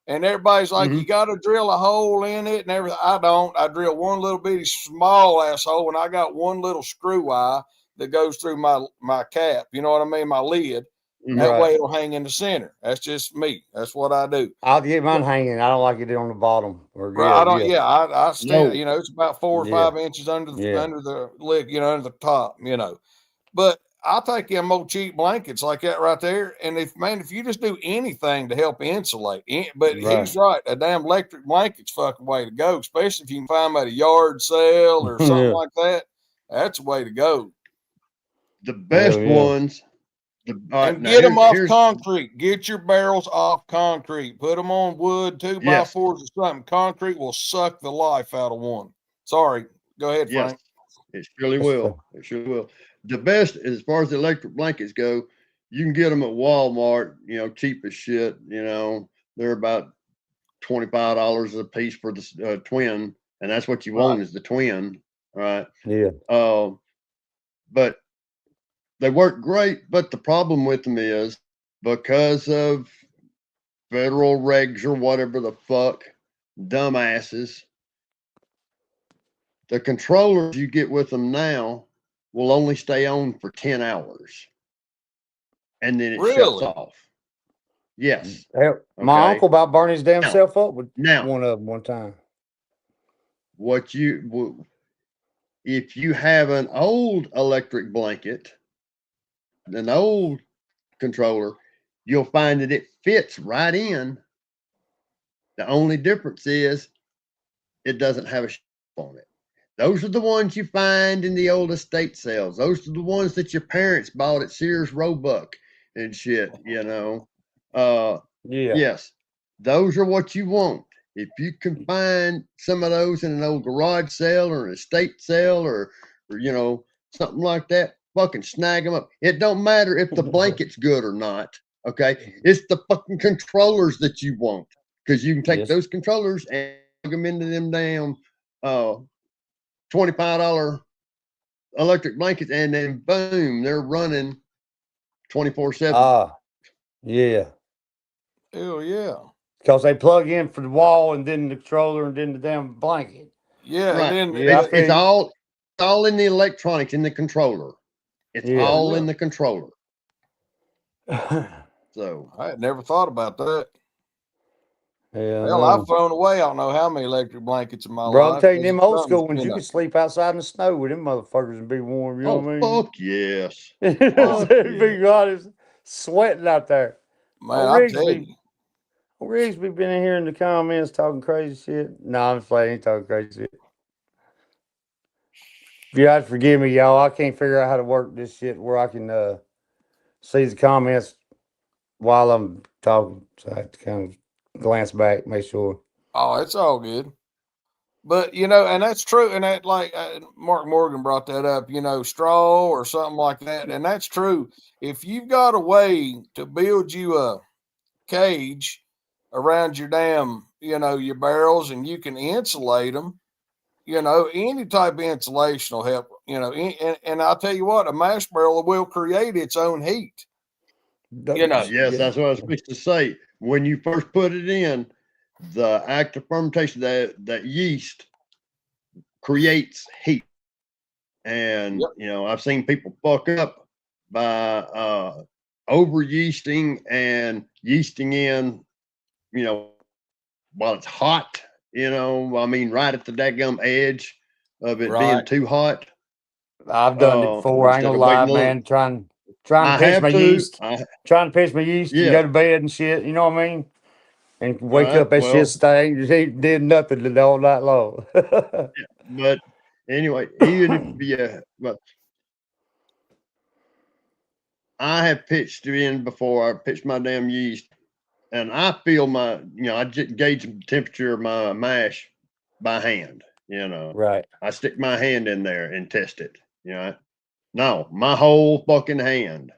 and everybody's like, Mhm. you got to drill a hole in it and everything. I don't. I drill one little bitty small asshole, and I got one little screw eye that goes through my cap. You know what I mean? My lid. That Right. way it'll hang in the center. That's just me. That's what I do. I'll get mine hanging. I don't like it on the bottom. Or Right, I don't. Yeah, I stand. No. It's about 4 or Yeah. 5 inches under Yeah. the lid. Under the top. But I'll take them old cheap blankets like that right there. And if you just do anything to help insulate, but Right. he's right, a damn electric blanket's fucking way to go, especially if you can find them at a yard sale or something Yeah. like that. That's the way to go. The best Hell yeah. ones. All right, And now get them off here's concrete. Get your barrels off concrete. Put them on wood, 2x4s or something. Concrete will suck the life out of one. Sorry. Go ahead, yes, Frank. it surely That's will. It surely will. The best, as far as the electric blankets go, you can get them at Walmart. Cheap as shit. They're about $25 a piece for the twin and that's what you Right. want is the twin, right? Yeah. But they work great. But the problem with them is because of federal regs or whatever the fuck, dumbasses, the controllers you get with them now will only stay on for 10 hours and then it shuts Really? off. Yes. Hell, my Okay. uncle about burned his damn Now- self up with Now, one of them one time. if you have an old electric blanket, an old controller, you'll find that it fits right in. The only difference is it doesn't have a shelf on it. Those are the ones you find in the old estate sales. Those are the ones that your parents bought at Sears Roebuck and shit, you know. Yeah. Yes, those are what you want. If you can find some of those in an old garage sale or an estate sale or you know, something like that, fucking snag them up. It don't matter if the blanket's good or not. Okay, it's the fucking controllers that you want because you can take Yes. those controllers and plug them into them damn $25 electric blankets, and then boom, they're running 24/7. Ah, yeah. Hell yeah. Because they plug in for the wall and then the controller and then the damn blanket. Yeah. Right. And then Yeah, I It's, feel it's you. all in the electronics in the controller. It's Yeah. all Yeah. in the controller. Yeah, So I had never thought about that. Hell, no. I've thrown away I don't know how many electric blankets in my Bro, I'm life. telling you, 'cause them old something's school ones, you been could sleep outside in the snow with them motherfuckers and be warm. You know what I mean? fuck yes. It'd be yeah. honest, sweating out there. man, Oh, I tell Rigsby, you. Rigsby been in here in the comments talking crazy shit. No, I'm just playing. He ain't talking crazy shit. You have to forgive me, y'all. I can't figure out how to work this shit where I can see the comments while I'm talking. So I have to kind of glance back, make sure. Oh, it's all good. But you know, and that's true. And that, like Mark Morgan brought that up, you know, straw or something like that. And that's true. If you've got a way to build you a cage around your damn, you know, your barrels, and you can insulate them, you know, any type of insulation will help, you know. And I'll tell you what, a mash barrel will create its own heat. You know. Yes, that's what I was supposed to say. When you first put it in, the act of fermentation, that yeast creates heat. And Yep. you know, I've seen people fuck up by over yeasting and yeasting in, you know, while it's hot, you know, I mean, right at the daggum edge of it being Right. too hot. I've done it before. I ain't Instead gonna of lie, waiting a little, man. Trying I to pitch have my to. yeast, trying to pitch my yeast and Yeah. go to bed and shit. You know what I mean? And wake Right, up, that well- shit stank. Just ain't did nothing all night long. But anyway, even if you, but I have pitched in before. I pitched my damn yeast, and I feel my, you know, I just gauge the temperature of my mash by hand. You know, Right. I stick my hand in there and test it. You know, no, my whole fucking hand.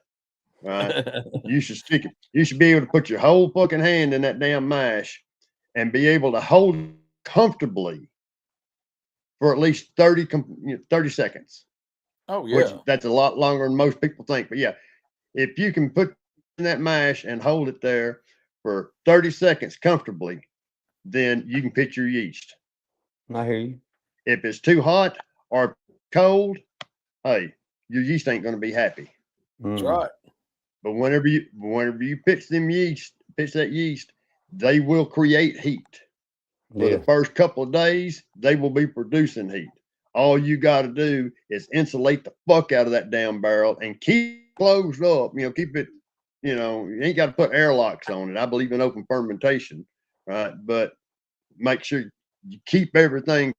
Right? You should stick it. You should be able to put your whole fucking hand in that damn mash and be able to hold it comfortably for at least 30 seconds. Oh Which yeah. that's a lot longer than most people think. But yeah, if you can put in that mash and hold it there for 30 seconds comfortably, then you can pitch your yeast. I hear you. If it's too hot or cold, hey, your yeast ain't going to be happy. That's Mm. right. But whenever you pitch that yeast, they will create heat. For Yeah. the first couple of days, they will be producing heat. All you got to do is insulate the fuck out of that damn barrel and keep it closed up. You know, keep it, you know, you ain't got to put airlocks on it. I believe in open fermentation, right? But make sure you keep everything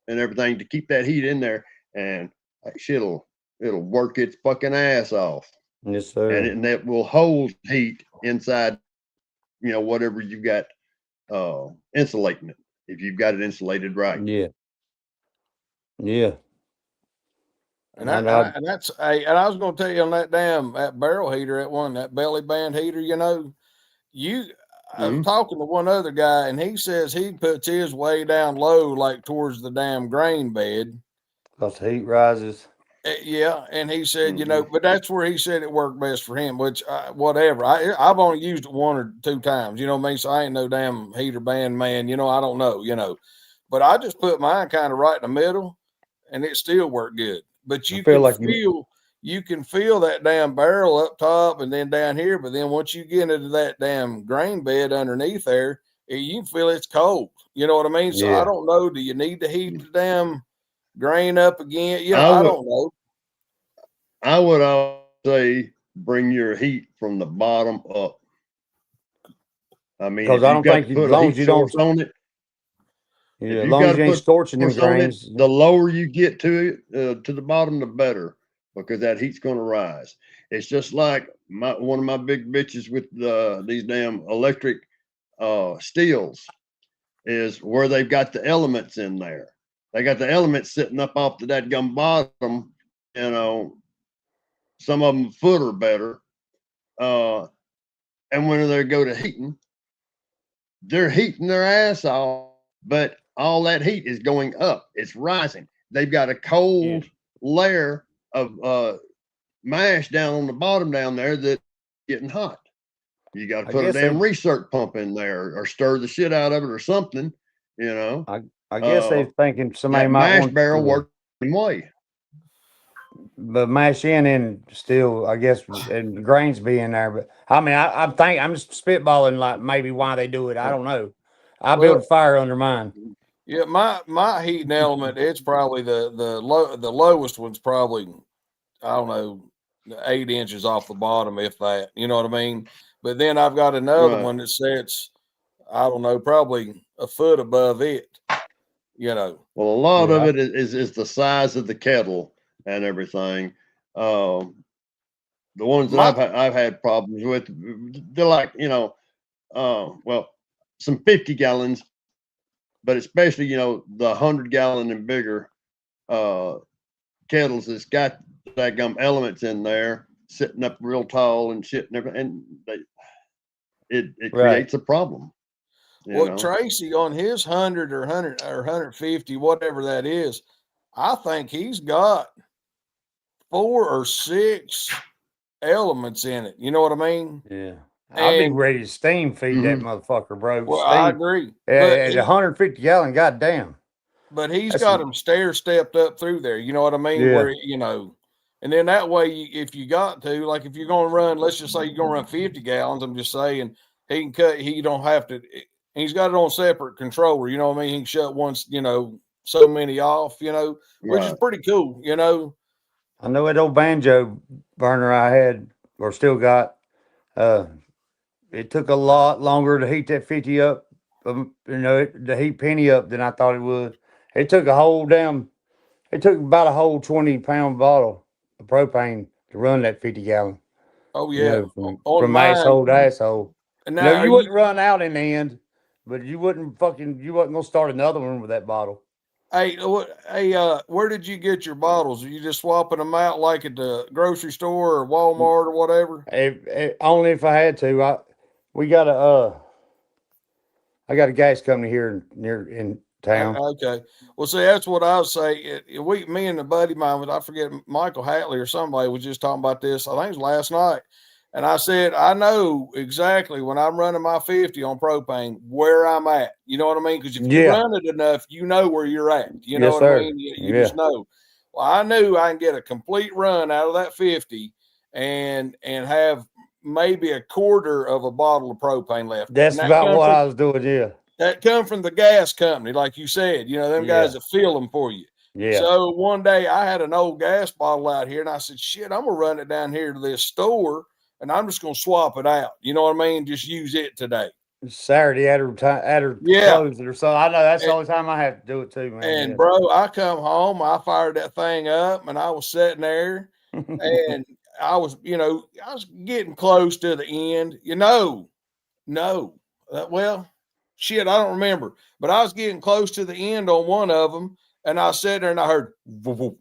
to keep that heat in there, and that shit'll work its fucking ass off. Yes, sir. And that will hold heat inside, you know, whatever you've got insulating it, if you've got it insulated right. Yeah. Yeah. And I that, know. and that's and I was going to tell you on that barrel heater, that belly band heater, you know, I was Mhm. talking to one other guy, and he says he puts his way down low, like towards the damn grain bed. Because the heat rises. Yeah, and he said, Mhm. but that's where he said it worked best for him. Which, whatever. I've only used it 1 or 2 times. You know what I mean? So I ain't no damn heater band man. I don't know. But I just put mine kind of right in the middle, and it still worked good. But I you feel can like feel that damn barrel up top and then down here. But then once you get into that damn grain bed underneath there, you can feel it's cold. You know what I mean? So I yeah. don't know. Do you need to heat the damn grain up again? I I would don't know. I would always say bring your heat from the bottom up. I mean, Because if I you don't got think to as put a long as heat you don't, source on it, yeah, if as you long got as to you ain't put scorching them source on it, grains. the lower you get to it, to the bottom, the better, because that heat's going to rise. It's just like one of my big bitches with these damn electric steels is where they've got the elements in there. They got the elements sitting up off the dadgum bottom, some of them a foot or better. And when they go to heating, they're heating their ass off, but all that heat is going up. It's rising. They've got a cold layer of mash down on the bottom down there that's getting hot. You got to I put a guess they, damn recirc pump in there or stir the shit out of it or something, you know. I guess they thinking somebody That might mash want barrel to, works the same way. but mash in and still, I guess, and the grains be in there. But I mean, I'm just spitballing like maybe why they do it. I don't know. I build a Well, fire under mine. yeah, my heating element, it's probably the lowest one's probably, I don't know, 8 inches off the bottom, if that. You know what I mean? But then I've got another Right. one that sits, I don't know, probably a foot above it. Well, a lot of Yeah, it is the size of the kettle and everything. The ones that My I've had problems with, they're like, well, some 50 gallons, but especially, the 100-gallon and bigger kettles that's got that gum elements in there sitting up real tall and shit and everything, and it right. creates a problem, Well, Tracy on his 100 or 150, whatever that is, I think he's got 4 or 6 elements in it. You know what I mean? Yeah. I'd be And ready to steam feed that Mhm. motherfucker, bro. well, I Steam agree, at 150 gallon. Goddamn. but he's That's got them stair stepped up through there. You know what I mean? yeah. Where and then that way, if you got to, like, if you're going to run, let's just say you're going to run 50 gallons. I'm just saying he can cut. He don't have to. He's got it on separate controller. You know what I mean? He can shut once. So many off. Which is Right. pretty cool. I know that old banjo burner I had or still got. Uh, it took a lot longer to heat that 50 up. To heat penny up than I thought it would. It took It took about a whole 20-pound bottle of propane to run that 50 gallon. Oh yeah. On From mine. asshole to asshole. And You know, now, are you you? wouldn't run out in the end, but you wasn't gonna start another one with that bottle. Where did you get your bottles? Are you just swapping them out like at the grocery store or Walmart or whatever? Only if I had to. We got I got a gas company here near in town. Okay. Well, see, that's what I would say. Me and a buddy of mine, I forget, Michael Hatley or somebody was just talking about this. I think it was last night. And I said, I know exactly when I'm running my 50 on propane where I'm at. You know what I mean? Because if you Yeah. run it enough, you know where you're at. You know Yes, what I sir. mean? You Yeah. just know. Well, I knew I can get a complete run out of that 50 and have maybe a quarter of a bottle of propane left. And That's about what I was doing. Yeah. that come from the gas company, like you said, them guys Yeah. that fill them for you. Yeah. So one day I had an old gas bottle out here and I said, shit, I'm going to run it down here to this store and I'm just going to swap it out. You know what I mean? Just use it today. Saturday at her Yeah. closing or so. I know that's the And, only time I have to do it too, man. bro, I come home, I fired that thing up and I was sitting there Yeah. and I was getting close to the end, no, well, shit, I don't remember, but I was getting close to the end on one of them, and I sat there and I heard, whoop,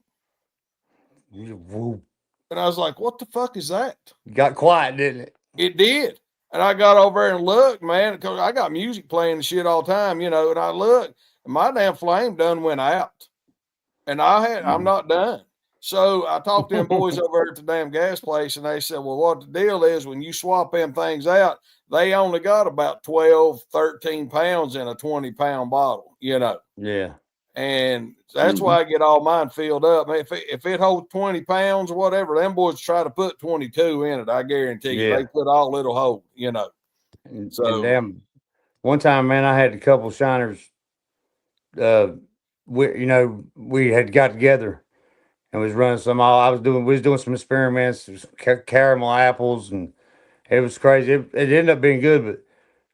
whoop, and I was like, "What the fuck is that?" Got quiet, didn't it? It did, And I got over there and looked, man, because I got music playing and shit all the time, and I looked, and my damn flame done went out. And I'm not done. So I talked to them boys over there at the damn gas place, and they said, well, what the deal is when you swap them things out, they only got about 12, 13 pounds in a 20-pound bottle, Yeah. And that's why I get all mine filled up. If it holds 20 pounds or whatever, them boys try to put 22 in it. I guarantee you, they put all little hold, And So damn, one time, man, I had a couple shiners. We had got together and was running some. We was doing some experiments, caramel apples, and it was crazy. It ended up being good,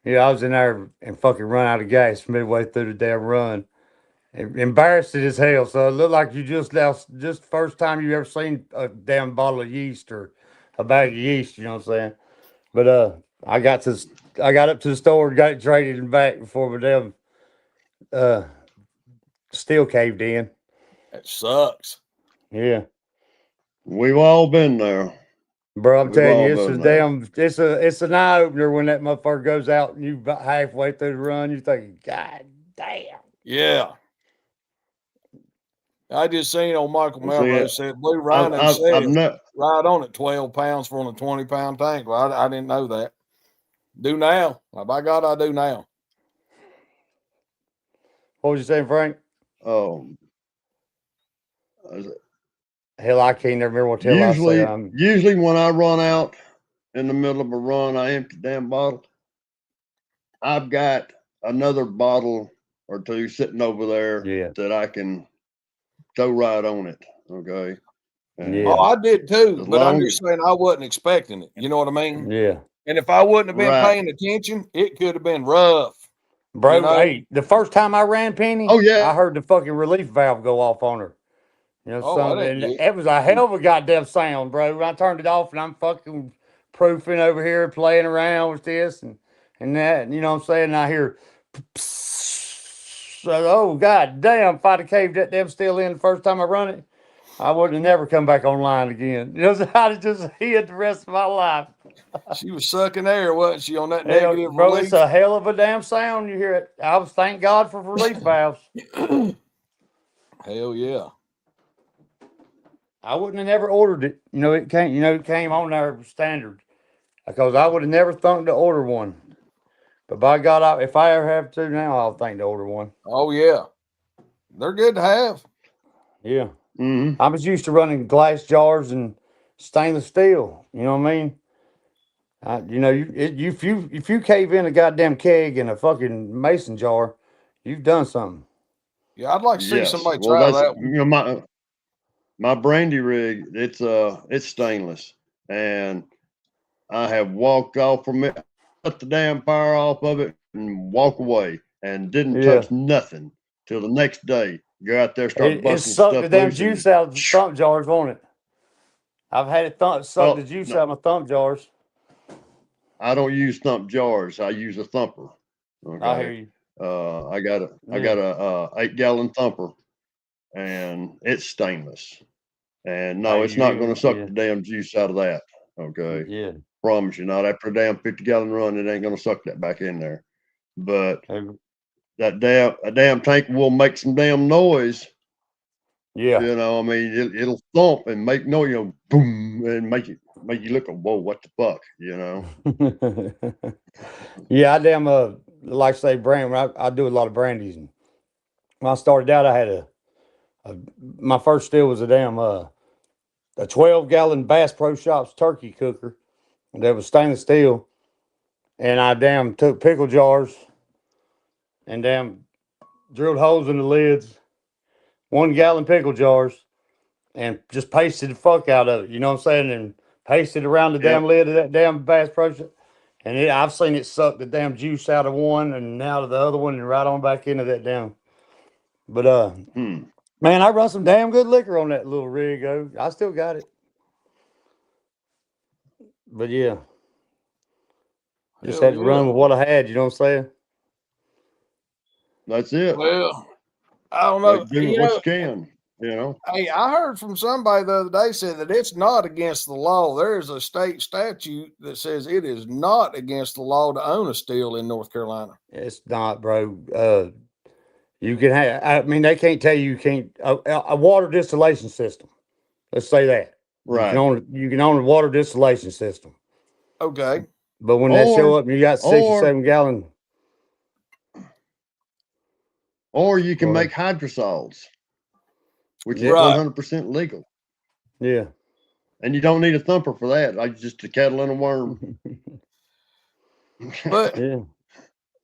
but I was in there and fucking run out of gas midway through the damn run. Embarrassed as hell. So it looked like you just first time you ever seen a damn bottle of yeast or a bag of yeast. You know what I'm saying? But I got up to the store and got it traded and back before my damn still caved in. it sucks. Yeah, We've all been there. bro. I'm We've telling all you, been there. it's an eye opener when that motherfucker goes out and you about halfway through the run, you thinking, God damn. Yeah. I just seen old Michael Well, see, Melrose said Blue Rhino I've said not. right on it 12 pounds for a 20-pound tank. Well, I didn't know that. Do now. Well, by God, I do now. What was you saying, Frank? Hell, I can't remember what the hell I say. Usually when I run out in the middle of a run, I empty the damn bottle. I've got another bottle or two sitting over there that I can throw right on it. Okay. Yeah. Oh, I did too, As but I'm long just saying I wasn't expecting it. You know what I mean? Yeah. And if I wouldn't have been Right. paying attention, it could have been rough. Bro, You know? hey, the first time I ran Penny, Oh, yeah. I heard the fucking relief valve go off on her. And it was a hell of a goddamn sound, bro. When I turned it off and I'm fucking proofing over here, playing around with this and that, and you know what I'm saying? And I hear, oh god damn! If I'd have caved that damn steel in the first time I run it, I wouldn't have never come back online again. I'd have just hid the rest of my life. She was sucking air, wasn't she, on that Hell, negative bro, relief? it's a hell of a damn sound. You hear it. Thank God for relief valves. Hell yeah. I wouldn't have never ordered it. It came on our standard because I would have never thought to order one. But by God, if I ever have to now, I'll think to order one. Oh yeah. They're good to have. Yeah. I was used to running glass jars and stainless steel. You know what I mean? If you cave in a goddamn keg and a fucking mason jar, you've done something. Yeah, I'd like to see somebody try that one. My brandy rig, it's stainless, and I have walked off from it, cut the damn fire off of it, and walk away, and didn't touch nothing till the next day. Go out there, start busting It sucked stuff the damn loose juice out of the thump jars, won't it? I've had it suck the juice out of my thump jars. I don't use thump jars. I use a thumper. Okay. I hear you. I got a 8-gallon thumper, and it's stainless. And no, it's not going to suck the damn juice out of that. Okay. Yeah. Promise you not. After a damn 50-gallon run, it ain't going to suck that back in there. But a damn tank will make some damn noise. Yeah. I mean, it'll thump and make noise, boom, and make you look at, whoa, what the fuck, Yeah, I damn like I say brand. I do a lot of brandies, and when I started out, I had my first still was a damn a 12-gallon Bass Pro Shops turkey cooker that was stainless steel, and I damn took pickle jars and damn drilled holes in the lids, 1-gallon pickle jars, and just pasted the fuck out of it. You know what I'm saying? And pasted around the damn lid of that damn Bass Pro Shop. And I've seen it suck the damn juice out of one and out of the other one and right on back into that damn. But man, I run some damn good liquor on that little rig. I still got it. But yeah, just had to run with what I had. You know what I'm saying? That's it. Well, I don't know. Do what you can. You know, Hey, I heard from somebody the other day said that it's not against the law. There is a state statute that says it is not against the law to own a still in North Carolina. It's not, bro. You can have. I mean, they can't tell you can't a water distillation system. Let's say that. right? You can own a water distillation system. Okay. But when they show Or- up and you got 67 gallon, Or you can Or- make hydrosols, which is Right. 100% legal, yeah. and you don't need a thumper for that. Like just a kettle and a worm. But Yeah.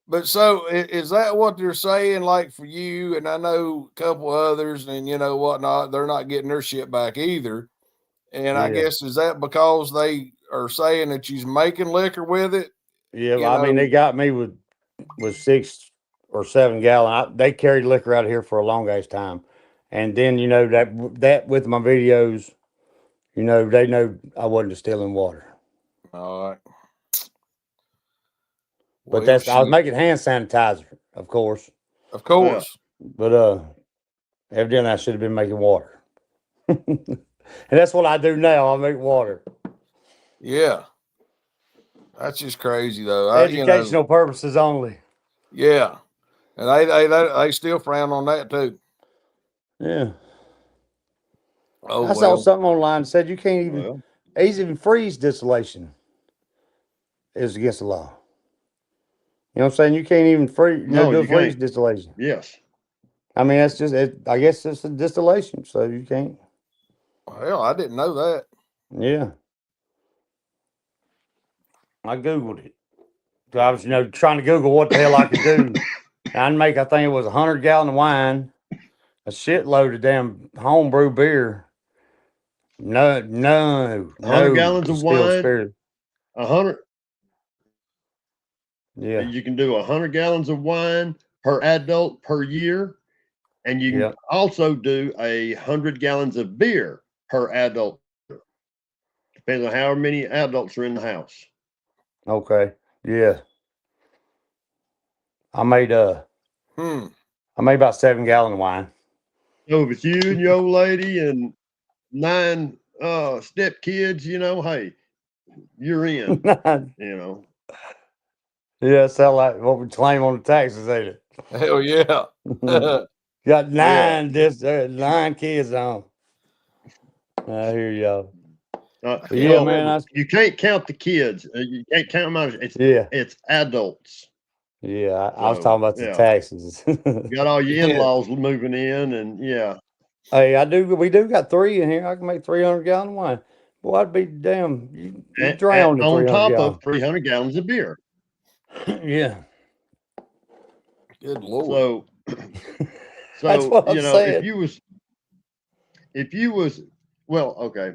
But so is that what they're saying? Like for you, and I know a couple others, and you know whatnot, they're not getting their shit back either. And I Yeah. guess is that because they are saying that you's making liquor with it? Yeah, You I mean, know- they got me with 6 or 7 gallon. They carried liquor out of here for a long ass time, and then that with my videos, they know I wasn't distilling water. All right. But Well, I was shit. making hand sanitizer, of course. Of course. But evidently I should have been making water, and that's what I do now. I make water. Yeah. That's just crazy though. You know, Educational purposes only. yeah. And they still frown on that too. Yeah. Oh I saw well. something online that said you can't even Well, even freeze distillation is against the law. You know what I'm saying? You can't even freeze No, do you freeze can't. distillation. yes. I mean, that's just I guess it's a distillation, so you can't. Hell, I didn't know that. Yeah. I Googled it. So I was, trying to Google what the hell I could do. I'd make, I think it was 100 gallon of wine, a shitload of damn homebrew beer. No 100 gallons of distilled wine. spirit. 100. Yeah. You can do 100 gallons of wine per adult per year, and you can Yep. also do 100 gallons of beer per adult. Depends on how many adults are in the house. Okay. Yeah. I made about 7 gallon of wine. So if it's you and your old lady and 9 step kids, hey, you're in. Yeah, sound like what we claim on the taxes, ain't it? Hell yeah. Got Yeah. 9 kids on. I hear y'all. But yeah, man, you can't count the kids. You can't count them out. It's adults. Yeah, I was So, talking about the yeah. taxes. You got all your in-laws moving in, and yeah. Hey, we do got 3 in here. I can make 300 gallon of wine. Boy, I'd be damn. You drown in on 300 top gallon. of 300 gallons of beer. Yeah. Good Lord. So That's what I'm saying. if you was well, okay.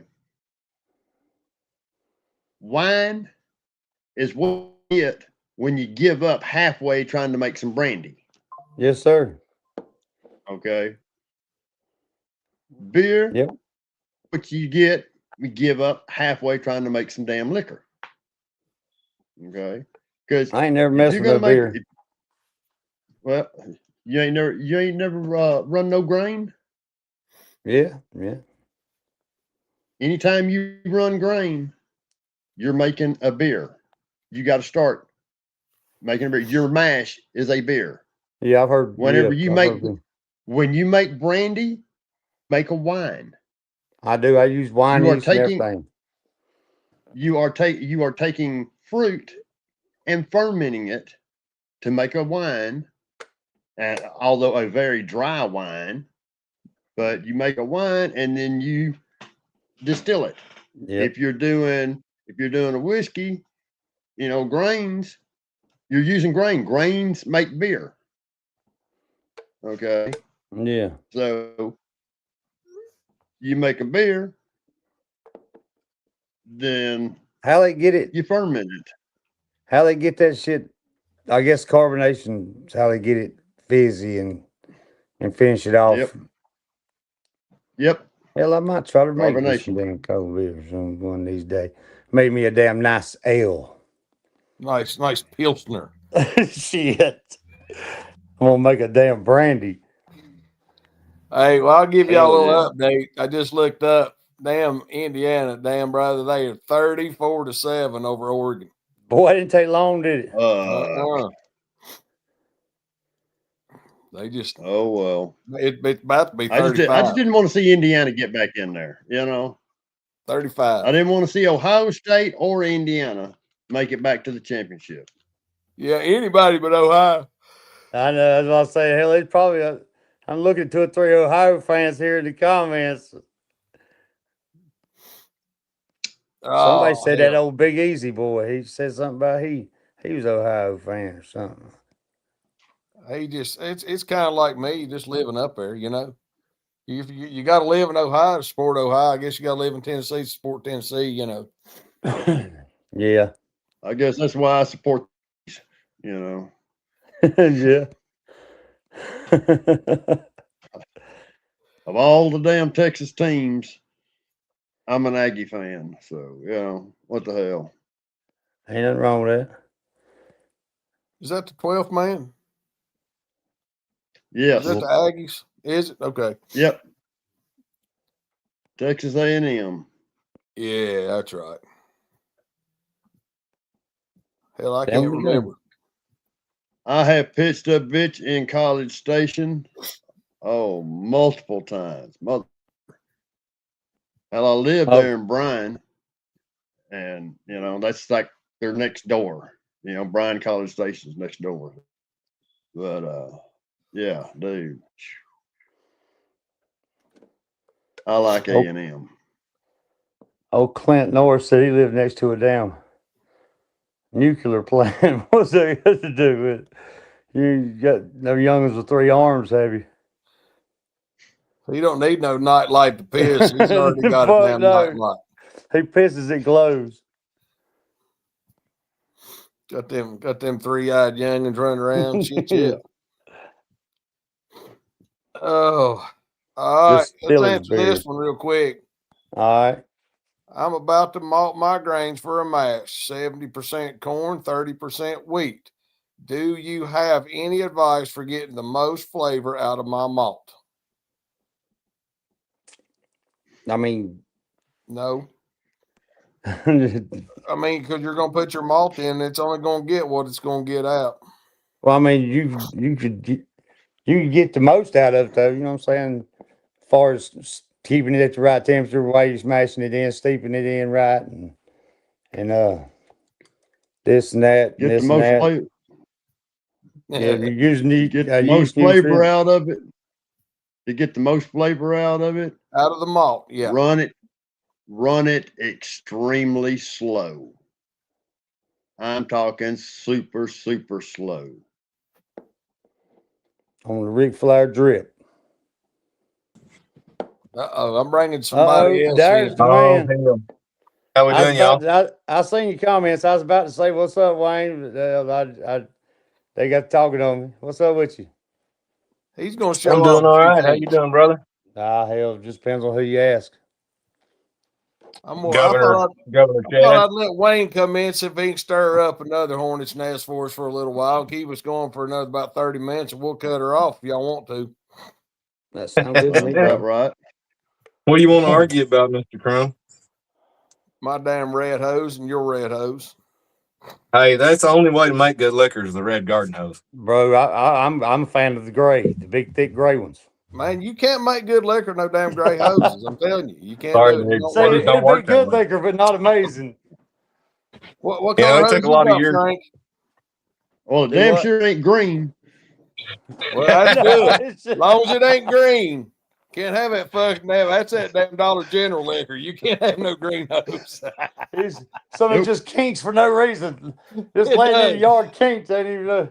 Wine is what you get when you give up halfway trying to make some brandy. Yes, sir. Okay. Beer, Yep. what you give up halfway trying to make some damn liquor. Okay. Because I ain't never messed with no beer. Well, you ain't never run no grain. Yeah. Anytime you run grain, you're making a beer. You got to start making a beer. Your mash is a beer. Yeah, I've heard. Whenever yeah, when you make brandy, make a wine. I do. I use wine You are yeast and taking- everything. You are taking fruit and fermenting it to make a wine. And although a very dry wine, but you make a wine and then you distill it. Yeah. If you're doing a whiskey, grains, you're using grain. Grains make beer. Okay. Yeah. So you make a beer, then How they get it? you ferment it. How they get that shit? I guess carbonation is how they get it fizzy and finish it off. Yep. Hell, I might try to make me Carbonation. some damn cold beers one of these days. Made me a damn nice ale. Nice Pilsner. Shit. I'm gonna make a damn brandy. Hey, well, I'll give y'all a Hell little update. I just looked up. Damn Indiana, damn brother, they are 34-7 over Oregon. Boy, it didn't take long, did it? Uh-uh. They just Oh well. it's about to be I 35. just didn't want to see Indiana get back in there. You know, 35. I didn't want to see Ohio State or Indiana make it back to the championship. Yeah, anybody but Ohio. I know. That's what I say. Hell, it's probably. I'm looking at 2 or 3 Ohio fans here in the comments. Somebody Oh, said that hell. old Big Easy boy. He said something about he was Ohio fan or something. He just it's kind of like me, just living up there. You know, you got to live in Ohio to support Ohio. I guess you got to live in Tennessee to support Tennessee. You know. Yeah. I guess that's why I support. You know. Yeah. Of all the damn Texas teams, I'm an Aggie fan. So, you know, what the hell? Ain't nothing wrong with that. Is that the 12th man? Yes. Is that the Aggies? Is it? Okay. Yep. Texas A&M. Yeah, that's right. Hell, I There can't we go. remember. I have pitched a bitch in College Station. Oh, multiple times. Hell, I live Oh. there in Bryan, and you know that's like they're next door. You know, Bryan College Station's next door. But yeah, dude, I like Oh. A&M. Old Clint Norris said he lived next to a damn nuclear plant. What's that got to do with it? You got no youngins with 3 arms, have you? He don't need no nightlight to piss. He's already got a Fuck damn no. nightlight. He pisses, it glows. Got them 3-eyed youngins running around. Shit, yeah. Oh, all right. Just Let's stealing answer beers. this one real quick. All right. I'm about to malt my grains for a mash. 70% corn, 30% wheat. Do you have any advice for getting the most flavor out of my malt? I mean, No. well, I mean, because you're going to put your malt in, it's only going to get what it's going to get out. I mean, you could get the most out of it, though. You know what I'm saying? As far as keeping it at the right temperature, while you're smashing it in, steeping it in right, and this and that, and Get the this and most that. flavor. Yeah, you're using Get the most flavor out of it. To get the most flavor out of it, out of the malt, yeah. Run it extremely slow. I'm talking super, super slow. On the Ric Flair drip. Uh-oh, I'm bringing somebody else there's in. the man. Hell. How we doing, y'all? I seen your comments. I was about to say, "What's up, Wayne?" But, they got talking on me. What's up with you? He's going to show I'm doing off all a few right. How you things. doing, brother? Hell, just depends on who you ask. Governor I Chad. thought I'd let Wayne come in, see if he can stir up another hornet's nest for us for a little while. Keep us going for another about 30 minutes, and we'll cut her off if y'all want to. That sounds good to me. Sounds about right. What do you want to argue about, Mr. Crumb? My damn red hose and your red hose. Hey, that's the only way to make good liquor is the red garden hose. Bro, I'm a fan of the gray, the big thick gray ones. Man, you can't make good liquor no damn gray hoses. I'm telling you, you can't Sorry, do it. dude. Don't Say work. don't it'd work be that good way. liquor, but not amazing. What Yeah, color it hose took a you lot of got, years. Frank? Well, it Do damn what? sure ain't green. Well, that's good. It's As long as it ain't green. Can't have that fucking damn. That's that damn Dollar General liquor. You can't have no green hose. something Nope. just kinks for no reason. Just It laying in does. the yard kinks. Ain't even know.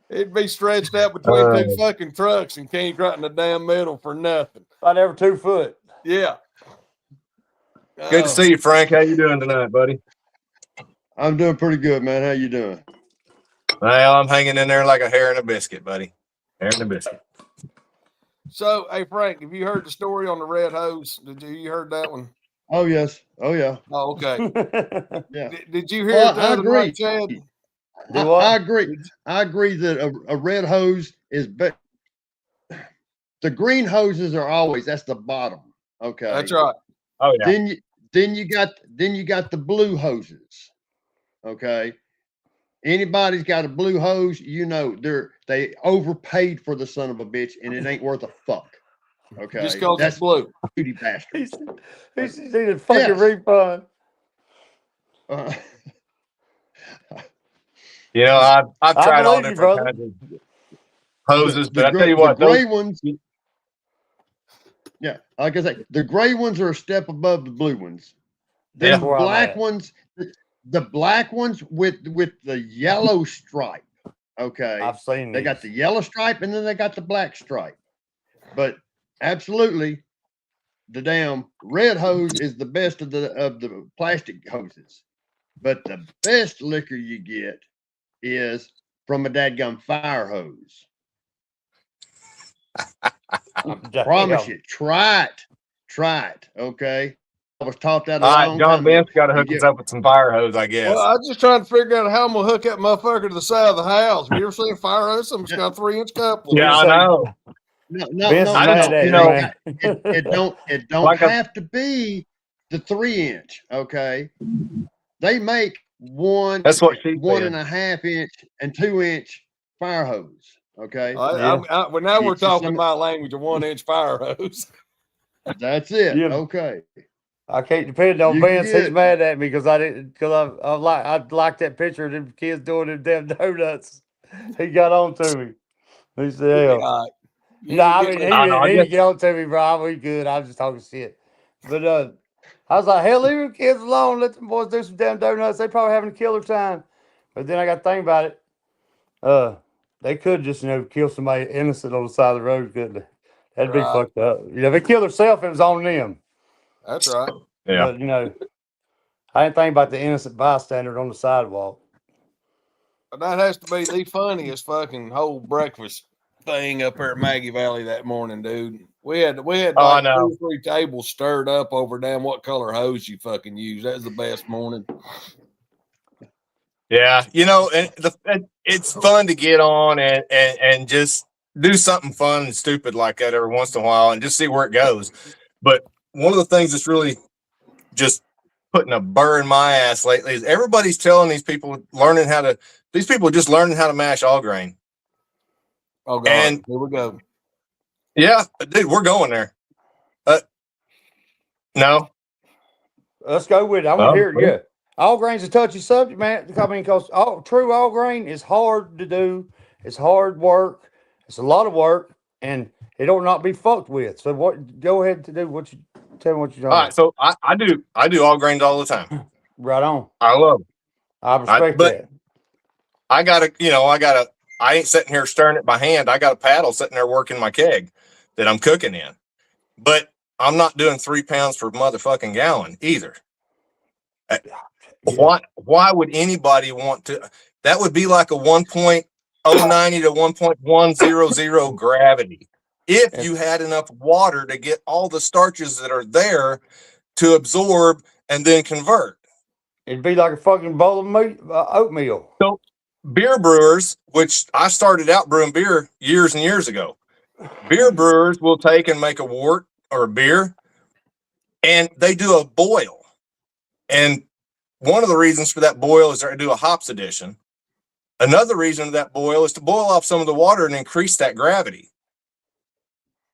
It'd be stretched out between two fucking trucks and kink right in the damn middle for nothing. About every 2 foot. Yeah. Good to see you, Frank. How you doing tonight, buddy? I'm doing pretty good, man. How you doing? Well, I'm hanging in there like a hair in a biscuit, buddy. Hair in a biscuit. So, hey Frank, have you heard the story on the red hose? You heard that one? Oh yes. Oh yeah. Oh, okay. Yeah. Did you hear Well, it the I other agree. night, Chad? Do what? I agree. I agree that a red hose is better. the green hoses are always, that's the bottom. Okay. That's right. Oh yeah. Then you got the blue hoses. Okay. Anybody's got a blue hose, you know they overpaid for the son of a bitch, and it ain't worth a fuck. Okay. Just because That's it's blue. beauty bastard. He's need a fucking Yes. refund. You know, I've I tried all believe you, different brother. kinds of hoses, The but I tell you what, the gray those, ones. Yeah, like I say, the gray ones are a step above the blue ones. Then Yeah. the Where I'm black at. ones, the black ones with the yellow stripe. Okay, I've seen they got these. the yellow stripe and then they got the black stripe. But absolutely, the damn red hose is the best of the plastic hoses. But the best liquor you get is from a dadgum fire hose. Promise Damn. you, try it. Okay, I was taught that a all right, long John time ago. Ben's got to You hook us get- up with some fire hose, I guess. Well, I'm just trying to figure out how I'm gonna hook that motherfucker to the side of the house. Have you ever seen a fire hose? Something's got a 3-inch couple. yeah, I say- know. No, Vince is I mad just- at you you, know, man. it don't Like have to be the 3-inch. Okay, they make one. That's what she one said. and a half inch and 2-inch fire hose. Okay, Well, now we're Get you talking some- my language, a 1-inch fire hose. that's it. Yeah. Okay, I can't depend on You Vince. He's get- mad at me because I like that picture of them kids doing them damn donuts. He got on to me. He said, "Hell." All right. You No, I get mean, me- I know, I he guess- didn't get on to me, bro. I was good. I was just talking shit. But I was like, hell, leave them kids alone. Let them boys do some damn donuts. They probably having a killer time. But then I got to think about it. They could just, kill somebody innocent on the side of the road, couldn't they? That'd be Right. fucked up. If they killed themselves, it was on them. That's right. Yeah. But, I didn't think about the innocent bystander on the sidewalk. But that has to be the funniest fucking whole breakfast thing up there at Maggie Valley that morning, dude. We had Oh, I like know. 2 or 3 tables stirred up over damn what color hose you fucking use. That was the best morning. Yeah, and it's fun to get on and just do something fun and stupid like that every once in a while and just see where it goes. But one of the things that's really just putting a burr in my ass lately is everybody's telling these people are just learning how to mash all grain. Oh god, And- here we go. Yeah, dude, we're going there. No, Let's go with it. I want Oh, to hear it. please. Yeah. All grain's a touchy subject, man. I mean, because true all grain is hard to do. It's hard work. It's a lot of work, and it don't not be fucked with. So what? Go ahead to do what you tell me what you're all doing. right. So I do all grains all the time. Right on. I love it. I respect but- that. I ain't sitting here stirring it by hand. I got a paddle sitting there working my keg that I'm cooking in. But I'm not doing 3 pounds per motherfucking gallon either. Why would anybody want to? That would be like a 1.090 to 1.100 gravity. If you had enough water to get all the starches that are there to absorb and then convert. It'd be like a fucking bowl of oatmeal. Beer brewers, which I started out brewing beer years and years ago, beer brewers will take and make a wort or a beer, and they do a boil. And one of the reasons for that boil is to do a hops addition. Another reason of that boil is to boil off some of the water and increase that gravity.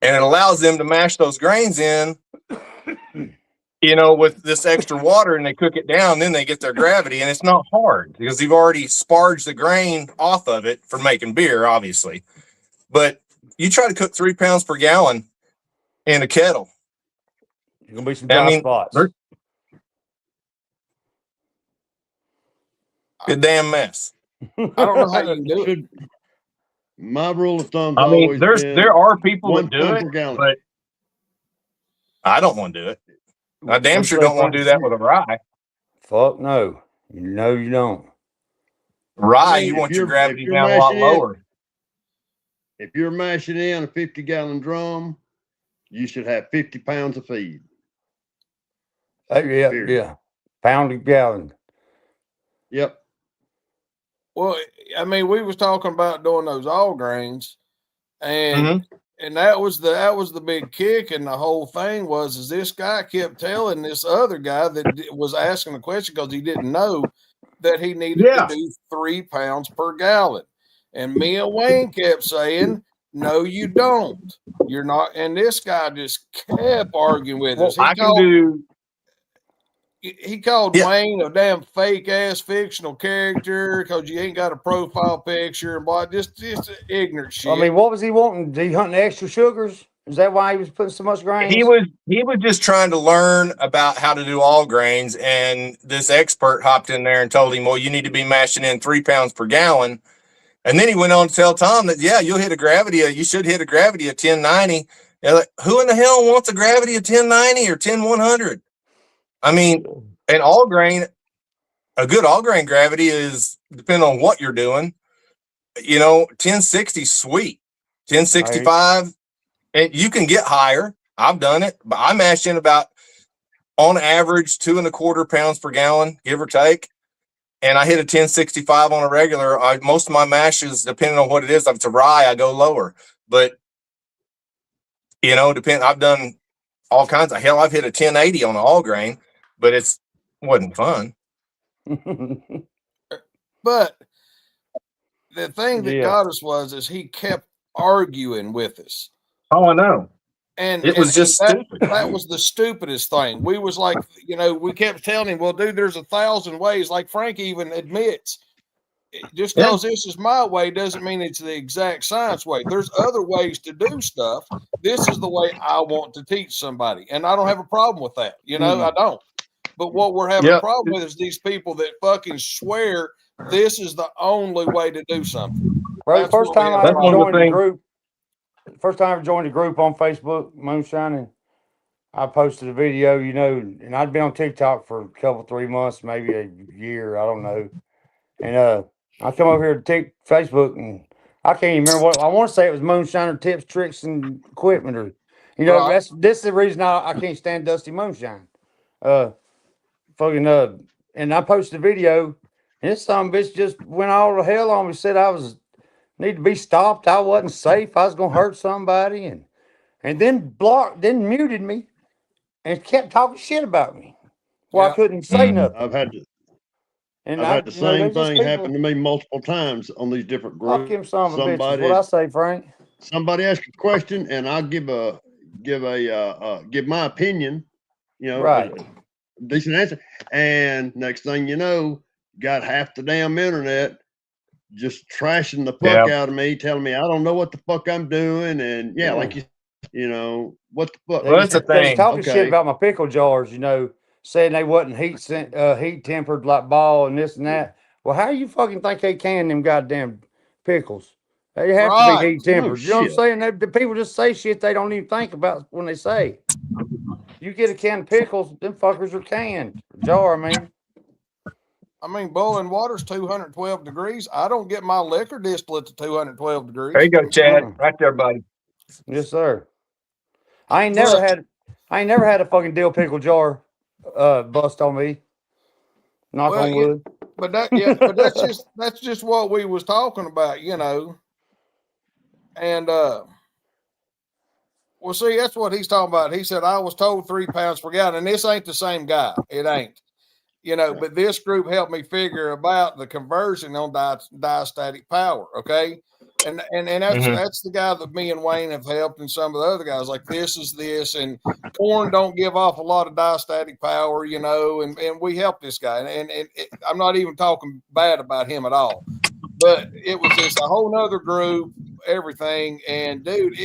And it allows them to mash those grains in, with this extra water, and they cook it down, then they get their gravity, and it's not hard because you've already sparged the grain off of it for making beer, obviously. But you try to cook 3 pounds per gallon in a kettle. There's gonna be some I dry mean, spots. there- A damn mess. I don't know how you can do it. My rule of thumb's I mean, always been there are people one that do pound it, per gallon. but I don't want to do it. I damn Let's sure say don't want to do that with a rye. Fuck no. No, you don't. Rye, I mean, you if want your you're- gravity if you're down a lot mashing in- lower. If you're mashing in a 50-gallon drum, you should have 50 pounds of feed. Yeah, Period. yeah. Pound a gallon. Yep. Well, I mean, we was talking about doing those all grains, and Mhm. And that was the big kick, and the whole thing was this guy kept telling this other guy that was asking the question because he didn't know that he needed to do 3 pounds per gallon, and me and Wayne kept saying, "No, you don't. You're not." And this guy just kept arguing with us. He called Wayne a damn fake ass fictional character because you ain't got a profile picture and boy, just ignorant shit. I mean, what was he wanting? Did he hunting extra sugars? Is that why he was putting so much grains? He was just trying to learn about how to do all grains, and this expert hopped in there and told him, well, you need to be mashing in 3 pounds per gallon. And then he went on to tell Tom that, yeah, you should hit a gravity of 1090. Like, who in the hell wants a gravity of 1090 or 10100? I mean, an all grain, a good all grain gravity is depending on what you're doing. 1060 sweet, 1065, right. And you can get higher. I've done it, but I mash in about on average 2.25 pounds per gallon, give or take. And I hit a 1065 on a regular. Most of my mashes, depending on what it is, if it's a rye, I go lower. But I've done all kinds of hell. I've hit a 1080 on an all grain. But it wasn't fun. But the thing that got us is he kept arguing with us. Oh, I know. And it was just stupid. That was the stupidest thing. We was like, we kept telling him, well, dude, there's 1,000 ways. Like Frank even admits, just because this is my way doesn't mean it's the exact science way. There's other ways to do stuff. This is the way I want to teach somebody. And I don't have a problem with that. I don't. But what we're having a problem with is these people that fucking swear this is the only way to do something. Well, first time I joined the group on Facebook, Moonshining, I posted a video, and I'd been on TikTok for a couple, 3 months, maybe a year, I don't know. And I come over here to Facebook, and I can't even remember what I want to say. It was Moonshiner tips, tricks, and equipment, or this is the reason I can't stand Dusty Moonshine. And I posted a video, and this son of a bitch just went all to hell on me. Said I need to be stopped. I wasn't safe. I was gonna hurt somebody, and then muted me, and kept talking shit about me. Well, I couldn't say nothing. I've had the same thing happen to me multiple times on these different groups. Fuck him, son of a bitch. What I say, Frank? Somebody asks a question, and I'll give my opinion. Right. Decent answer, and next thing you know, got half the damn internet just trashing the fuck out of me, telling me I don't know what the fuck I'm doing, and like what the fuck. Well, that's the thing. They talking shit about my pickle jars, saying they wasn't heat tempered like ball and this and that. Well, how you fucking think they can them goddamn pickles? They have to be heat tempered. You know what I'm saying? The people just say shit they don't even think about when they say. You get a can of pickles, them fuckers are canned. Jar, man. I mean, boiling water's 212 degrees. I don't get my liquor distillate to 212 degrees. There you go, Chad. Right there, buddy. Yes, sir. I ain't never had a fucking dill pickle jar bust on me. Knock on wood. But that's just what we was talking about, And well, see, that's what he's talking about. He said, I was told 3 pounds per gallon, and this ain't the same guy. It ain't, but this group helped me figure about the conversion on diastatic power. Okay. And that's the guy that me and Wayne have helped, and some of the other guys like this, and corn don't give off a lot of diastatic power, and we helped this guy. And I'm not even talking bad about him at all, but it was just a whole nother group, everything. And dude,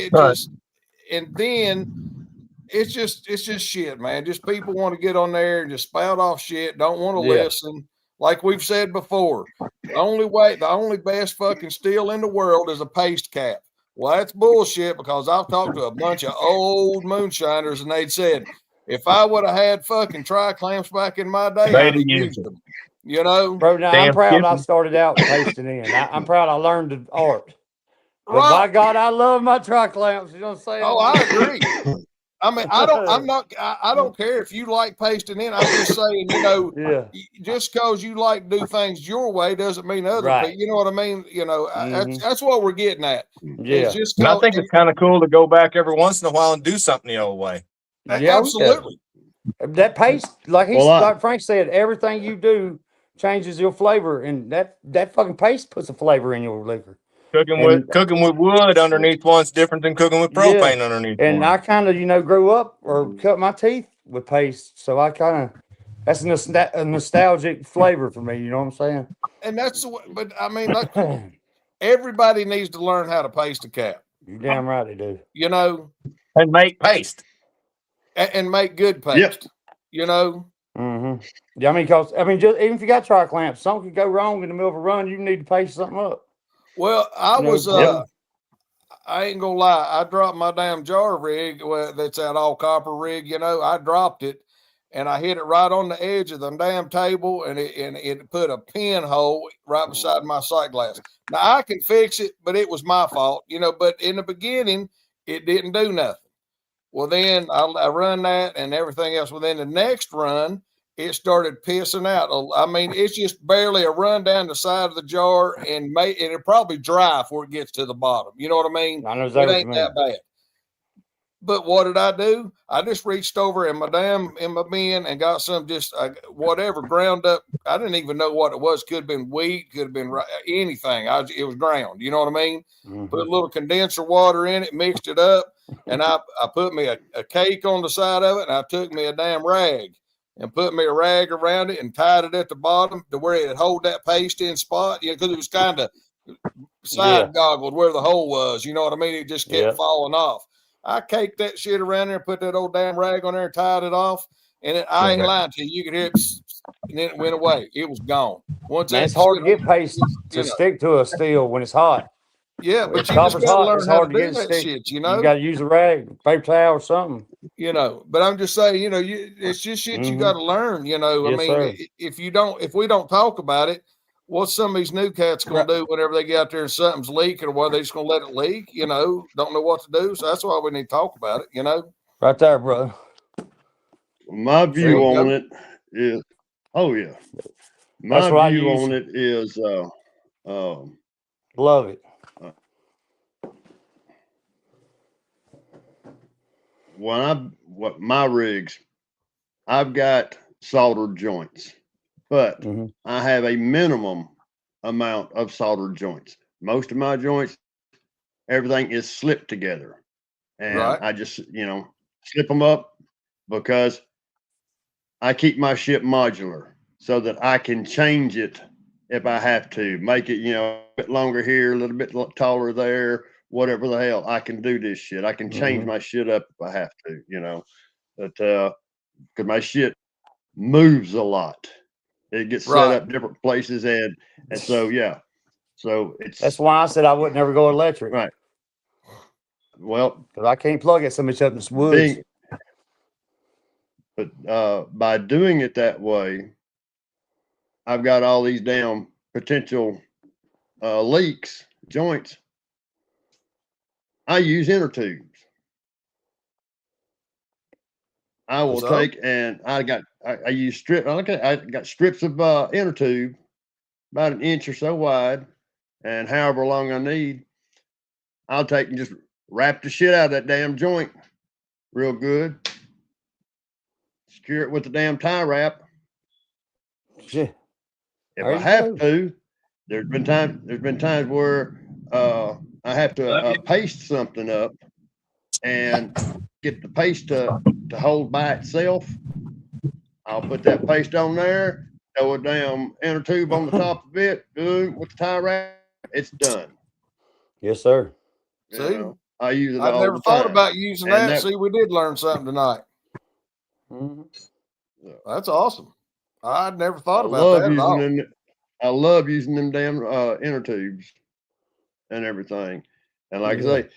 and then it's just shit, man. Just people want to get on there and just spout off shit, don't want to listen. Like we've said before, the only best fucking steel in the world is a paste cap. Well, that's bullshit, because I've talked to a bunch of old moonshiners and they'd said, if I would have had fucking tri-clamps back in my day, I'd have used them. Bro, now I'm proud I started out pasting in. I'm proud I learned the art. But by God, I love my tri-clamps. You know what I'm saying? Oh, I agree. I mean, I don't care if you like pasting in. I'm just saying, Yeah. just because you like to do things your way doesn't mean other Right. people. You know what I mean? Mhm. That's what we're getting at. Yeah. It's just And I cause, think it's kind of cool to go back every once in a while and do something the old way. Yeah. absolutely. That paste, like Well, like Frank said, everything you do changes your flavor, and that fucking paste puts a flavor in your liquor. Cooking And with wood underneath one's different than cooking with yeah, propane underneath and one. I kind of grew up or cut my teeth with paste, so I kind of that's a nostalgic flavor for me. You know what I'm saying? And that's the way, but I mean, like, everybody needs to learn how to paste a cap, You damn right they do. And make paste. and make good paste, Yep. Mm-hmm. Yeah, just even if you got tri clamps, something could go wrong in the middle of a run. You need to paste something up. Well, I ain't gonna lie. I dropped my damn jar rig. That's that all copper rig. I dropped it, and I hit it right on the edge of the damn table, and it put a pinhole right beside my sight glass. Now I can fix it, but it was my fault. But in the beginning, it didn't do nothing. Well, then I run that and everything else. Well, then the next run, it started pissing out. I mean, it's just barely a run down the side of the jar, and it'll probably dry before it gets to the bottom. You know what I mean? I know It exactly what you ain't mean. that bad. But what did I do? I just reached over in my bin and got some whatever ground up. I didn't even know what it was. Could have been wheat, could have been anything. It was ground. You know what I mean? Mm-hmm. Put a little condenser water in it, mixed it up, and I put me a cake on the side of it, and I took me a damn rag and put me a rag around it and tied it at the bottom to where it'd hold that paste in spot. Because it was kind of side goggled where the hole was. You know what I mean? It just kept falling off. I caked that shit around there, put that old damn rag on there, and tied it off, and I ain't lying to you. You could hear it, and then it went away. It was gone. Once it's hard to get paste to stick to a steel when it's hot. Yeah, but you just copper's got to hot. learn It's how hard to to do get it that stick. shit. You got to use a rag, paper towel, or something. But I'm just saying, it's just shit you got to learn. I mean, sir. if we don't talk about it, what's some of these new cats going to do whenever they get out there and something's leaking, or whether they just going to let it leak? Don't know what to do. So that's why we need to talk about it. Right there, brother. My view on it is, oh yeah, my view on it is, love it. What my rigs, I've got soldered joints, but I have a minimum amount of soldered joints. Most of my joints, everything is slipped together, and I just slip them up because I keep my shit modular so that I can change it if I have to, make it a bit longer here, a little bit taller there. Whatever the hell, I can do this shit. I can change my shit up if I have to, but because my shit moves a lot, it gets set up different places, and so so that's why I said I would never go electric. Right. Well, because I can't plug it so much up in the woods. But by doing it that way, I've got all these damn potential leaks, joints. I use inner tubes. I will take and I use strip. Okay, I got strips of inner tube, about an inch or so wide, and however long I need. I'll take and just wrap the shit out of that damn joint real good. Secure it with the damn tie wrap. Yeah. If I have to, there's been times where I have to paste something up and get the paste to hold by itself. I'll put that paste on there, throw a damn inner tube on the top of it, with the tie wrap, it's done. Yes, sir. See, I use it. I've all never the thought time. about using that. See, we did learn something tonight. That's awesome. I'd never thought about that at all. I love using them damn inner tubes and everything. And like I say,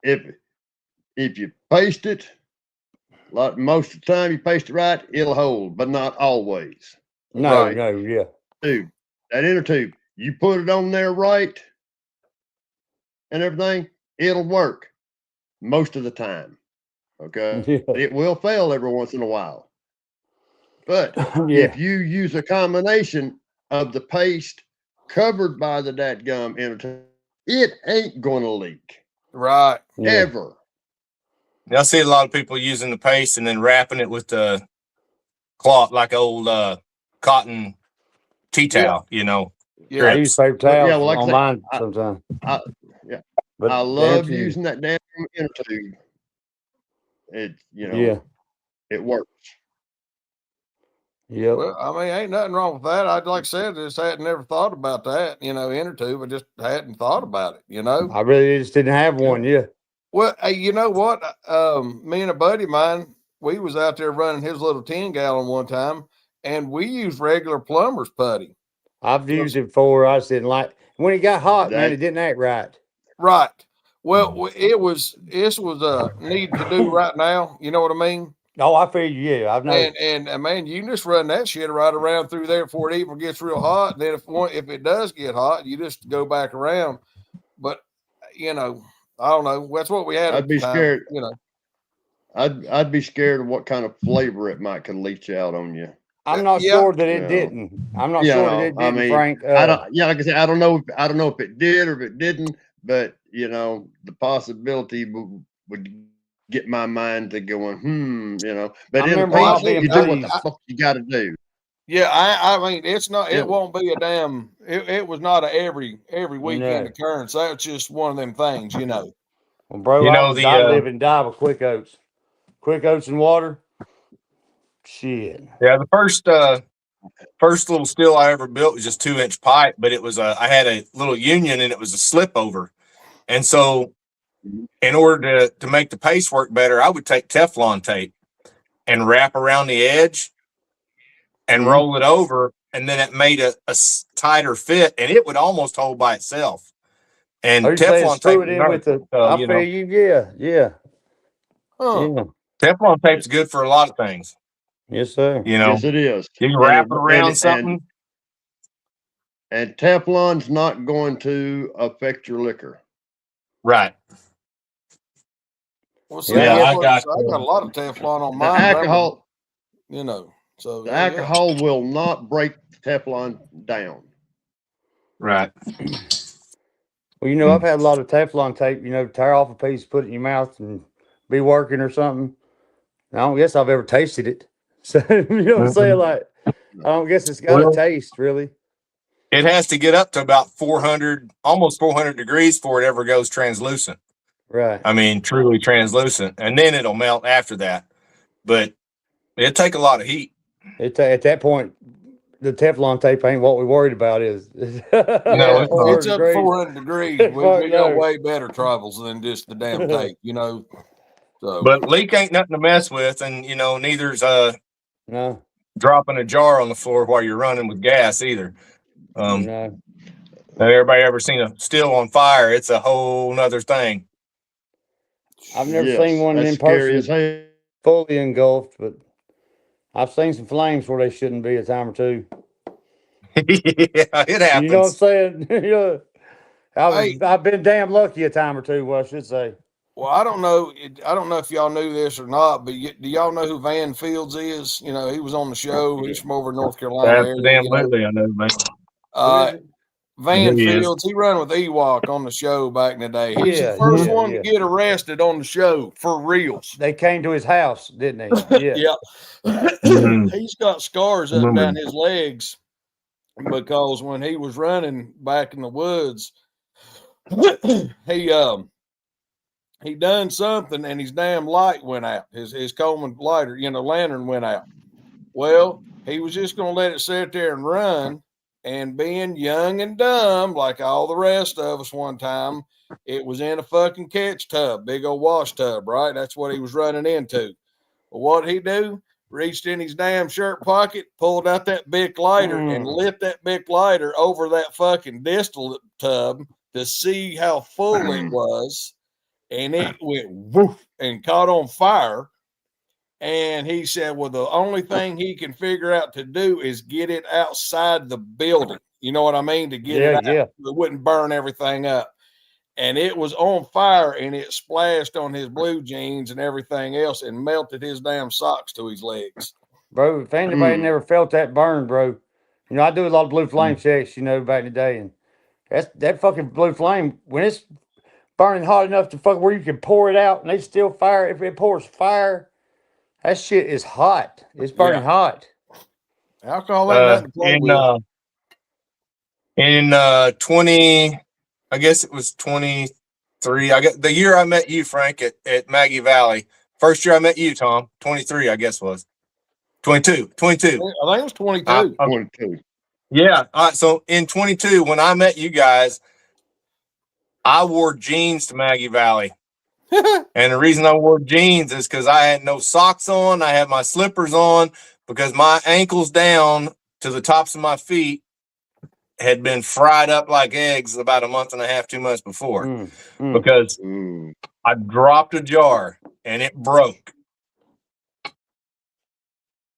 if you paste it, most of the time you paste it right, it'll hold, but not always. No, Tube, that inner tube, you put it on there right and everything, it'll work most of the time. Okay. Yeah. It will fail every once in a while. But Yeah. if you use a combination of the paste covered by the dadgum inner tube, it ain't going to leak Right. Yeah. ever. I see a lot of people using the paste and then wrapping it with the cloth, like old cotton tea towel, you know. Yeah. I use strips. paper towels Yeah, well, like I on say, mine I, sometimes. yeah, But I to love answer you, using that damn inner tube. It, you know, yeah. it works. Yep. Well, I mean, ain't nothing wrong with that. I'd like I said, just hadn't never thought about that, inner tube. I just hadn't thought about it. I really just didn't have Yeah. one. Yeah. Well, hey, you know what? Me and a buddy of mine, we was out there running his little 10-gallon one time, and we used regular plumber's putty. I've used it before. I just didn't like when it got hot, man, That it didn't act right. Right. Well, this was a need to do right now. You know what I mean? Oh, I feel you. Yeah, I've known. And man, you can just run that shit right around through there before it even gets real hot. Then if it does get hot, you just go back around. But I don't know. That's what we had. I'd at be the time, scared. You know. I'd be scared of what kind of flavor it might could leach out on you. I'm not Yeah. sure that it Yeah. didn't. I'm not Yeah, sure that no, it I didn't, mean, Frank. I don't. Yeah, like I said, I don't know. I don't know if it did or if it didn't. But the possibility would get my mind to going, But I in a remember not pinch, being you do what the pleased. fuck you got to do. Yeah, I mean, it's not. Yeah. It won't be a damn. It was not a every weekend No. occurrence. That's just one of them things. Well, bro, You I know, would the, I live and die with quick oats. Quick oats and water. Shit. Yeah, the first little still I ever built was just 2-inch pipe, but it was I had a little union and it was a slip over. And so in order to make the paste work better, I would take Teflon tape and wrap around the edge and Mhm. roll it over, and then it made a tighter fit, and it would almost hold by itself. And Are you saying Teflon screw tape, it in with the? I feel you. Yeah, yeah, Huh. yeah. Teflon tape's good for a lot of things. Yes, sir. Yes, it is. You can And wrap it- it around and- something. And Teflon's not going to affect your liquor. Right. Well, see, Yeah, I I got got a lot of Teflon on The mine. but I'm- alcohol, So the yeah. alcohol will not break Teflon down. Right. Well, I've had a lot of Teflon tape. Tear off a piece, put it in your mouth, and be working or something. I don't guess I've ever tasted it. So you know what I'm saying? Like, I don't guess it's got Well- a taste, really. It has to get up to about 400, almost 400 degrees before it ever goes translucent. Right. I mean, truly translucent. And then it'll melt after that. But it'll take a lot of heat. At that point, the Teflon tape ain't what we worried about. Is Yeah, it's it's up to 400 degrees. We Fuck got no. way better troubles than just the damn tape. So But leak ain't nothing to mess with. And, neither's No, dropping a jar on the floor while you're running with gas either. no. Have everybody ever seen a still on fire? It's a whole nother thing. I've never Yes, seen one that's in scary person as hell. fully engulfed, but I've seen some flames where they shouldn't be a time or two. Yeah, it happens. You know what I'm saying? Hey. I've been damn lucky a time or two. Well, I should say. well, I don't know. I don't know if y'all knew this or not, but do y'all know who Van Fields is? He was on the show. He's from over North Carolina area. Absolutely, I know, man. Van He is. Fields, he run with Ewok on the show back in the day. He's Yeah, the first yeah, one yeah. to get arrested on the show for reals. They came to his house, didn't they? Yeah. Yeah. Mhm. He's got scars up Mhm. down his legs because when he was running back in the woods, he done something and his damn light went out. His Coleman lighter, lantern went out. Well, he was just gonna let it sit there and run, and being young and dumb like all the rest of us one time, it was in a fucking catch tub, big old wash tub, right? That's what he was running into. Well, what'd he do? Reached in his damn shirt pocket, pulled out that Bic lighter, and lit that Bic lighter over that fucking distillate tub to see how full it was. And it went woof and caught on fire. And he said, well, the only thing he can figure out to do is get it outside the building. You know what I mean? To get it out, Yeah. so it wouldn't burn everything up. and it was on fire, and it splashed on his blue jeans and everything else, and melted his damn socks to his legs. Bro, if anybody Mm. never felt that burn, bro, you know, I do a lot of blue flame checks, you know, back in the day, and that fucking blue flame, when it's burning hot enough to fuck where you can pour it out and they still fire, if it pours fire, that shit is hot. It's burning hot. Alcohol ain't nothing to play with. In 20, I guess it was 23. I got the year I met you, Frank, at Maggie Valley. First year I met you, Tom. 23, I guess was 22. I think it was 22. 22. Yeah. So in 22, when I met you guys, I wore jeans to Maggie Valley. And the reason I wore jeans is because I had no socks on. I had my slippers on because my ankles down to the tops of my feet had been fried up like eggs about a month and a half, 2 months before. Because I dropped a jar and it broke.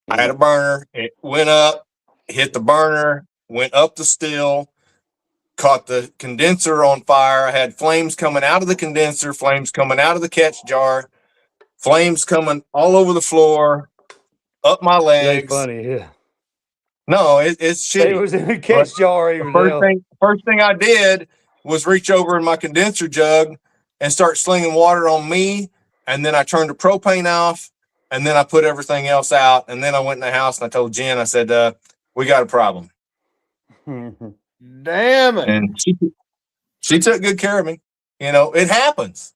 I had a burner. It went up, hit the burner, went up the still, caught the condenser on fire. I had flames coming out of the condenser, flames coming out of the catch jar, flames coming all over the floor, up my legs. That's funny, yeah. No, it's shitty. It was in the catch jar. First thing I did was reach over in my condenser jug and start slinging water on me. And then I turned the propane off, and then I put everything else out. And then I went in the house and I told Jen, I said, we got a problem. Damn it. And she took good care of me. You know, it happens.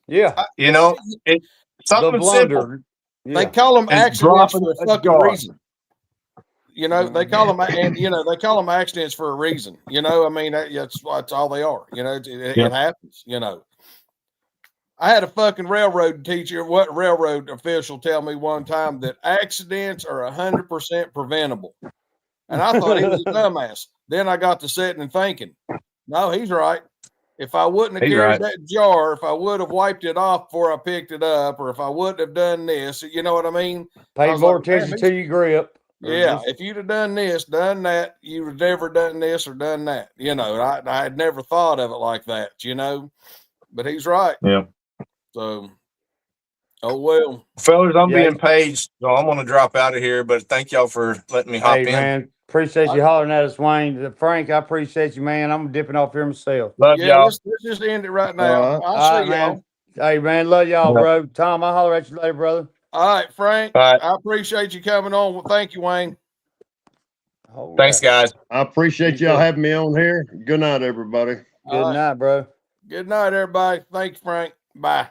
Yeah. You know, it's something simple. Yeah. They call them And accidents dropping for a a fucking jar. reason. You know, they call them, and you know, they call them accidents for a reason. You know, I mean, that's all they are. You know, it happens. You know, I had a fucking railroad teacher, railroad official, tell me one time that accidents are 100% preventable, and I thought he was a dumbass. Then I got to sitting and thinking, no, he's right. If I wouldn't have carried that jar, if I would have wiped it off before I picked it up, or if I wouldn't have done this, you know what I mean? Pay more attention to your grip. Yeah, if you'd have done this, done that, you would have never done this or done that. You know, I had never thought of it like that, you know, but he's right. Yeah. So, oh, well. Fellas, I'm being paged, so I'm going to drop out of here, but thank y'all for letting me hop in. Man, appreciate you hollering at us, Wayne. Frank, I appreciate you, man. I'm dipping off here myself. Love y'all. Let's just end it right now. I'll see y'all. Hey, man, love y'all, bro. Tom, I'll holler at you later, brother. All right, Frank. All right. I appreciate you coming on. Well, thank you, Wayne. Thanks, guys. I appreciate y'all having me on here. Good night, everybody. Good night, bro. Good night, everybody. Thank you, Frank. Bye.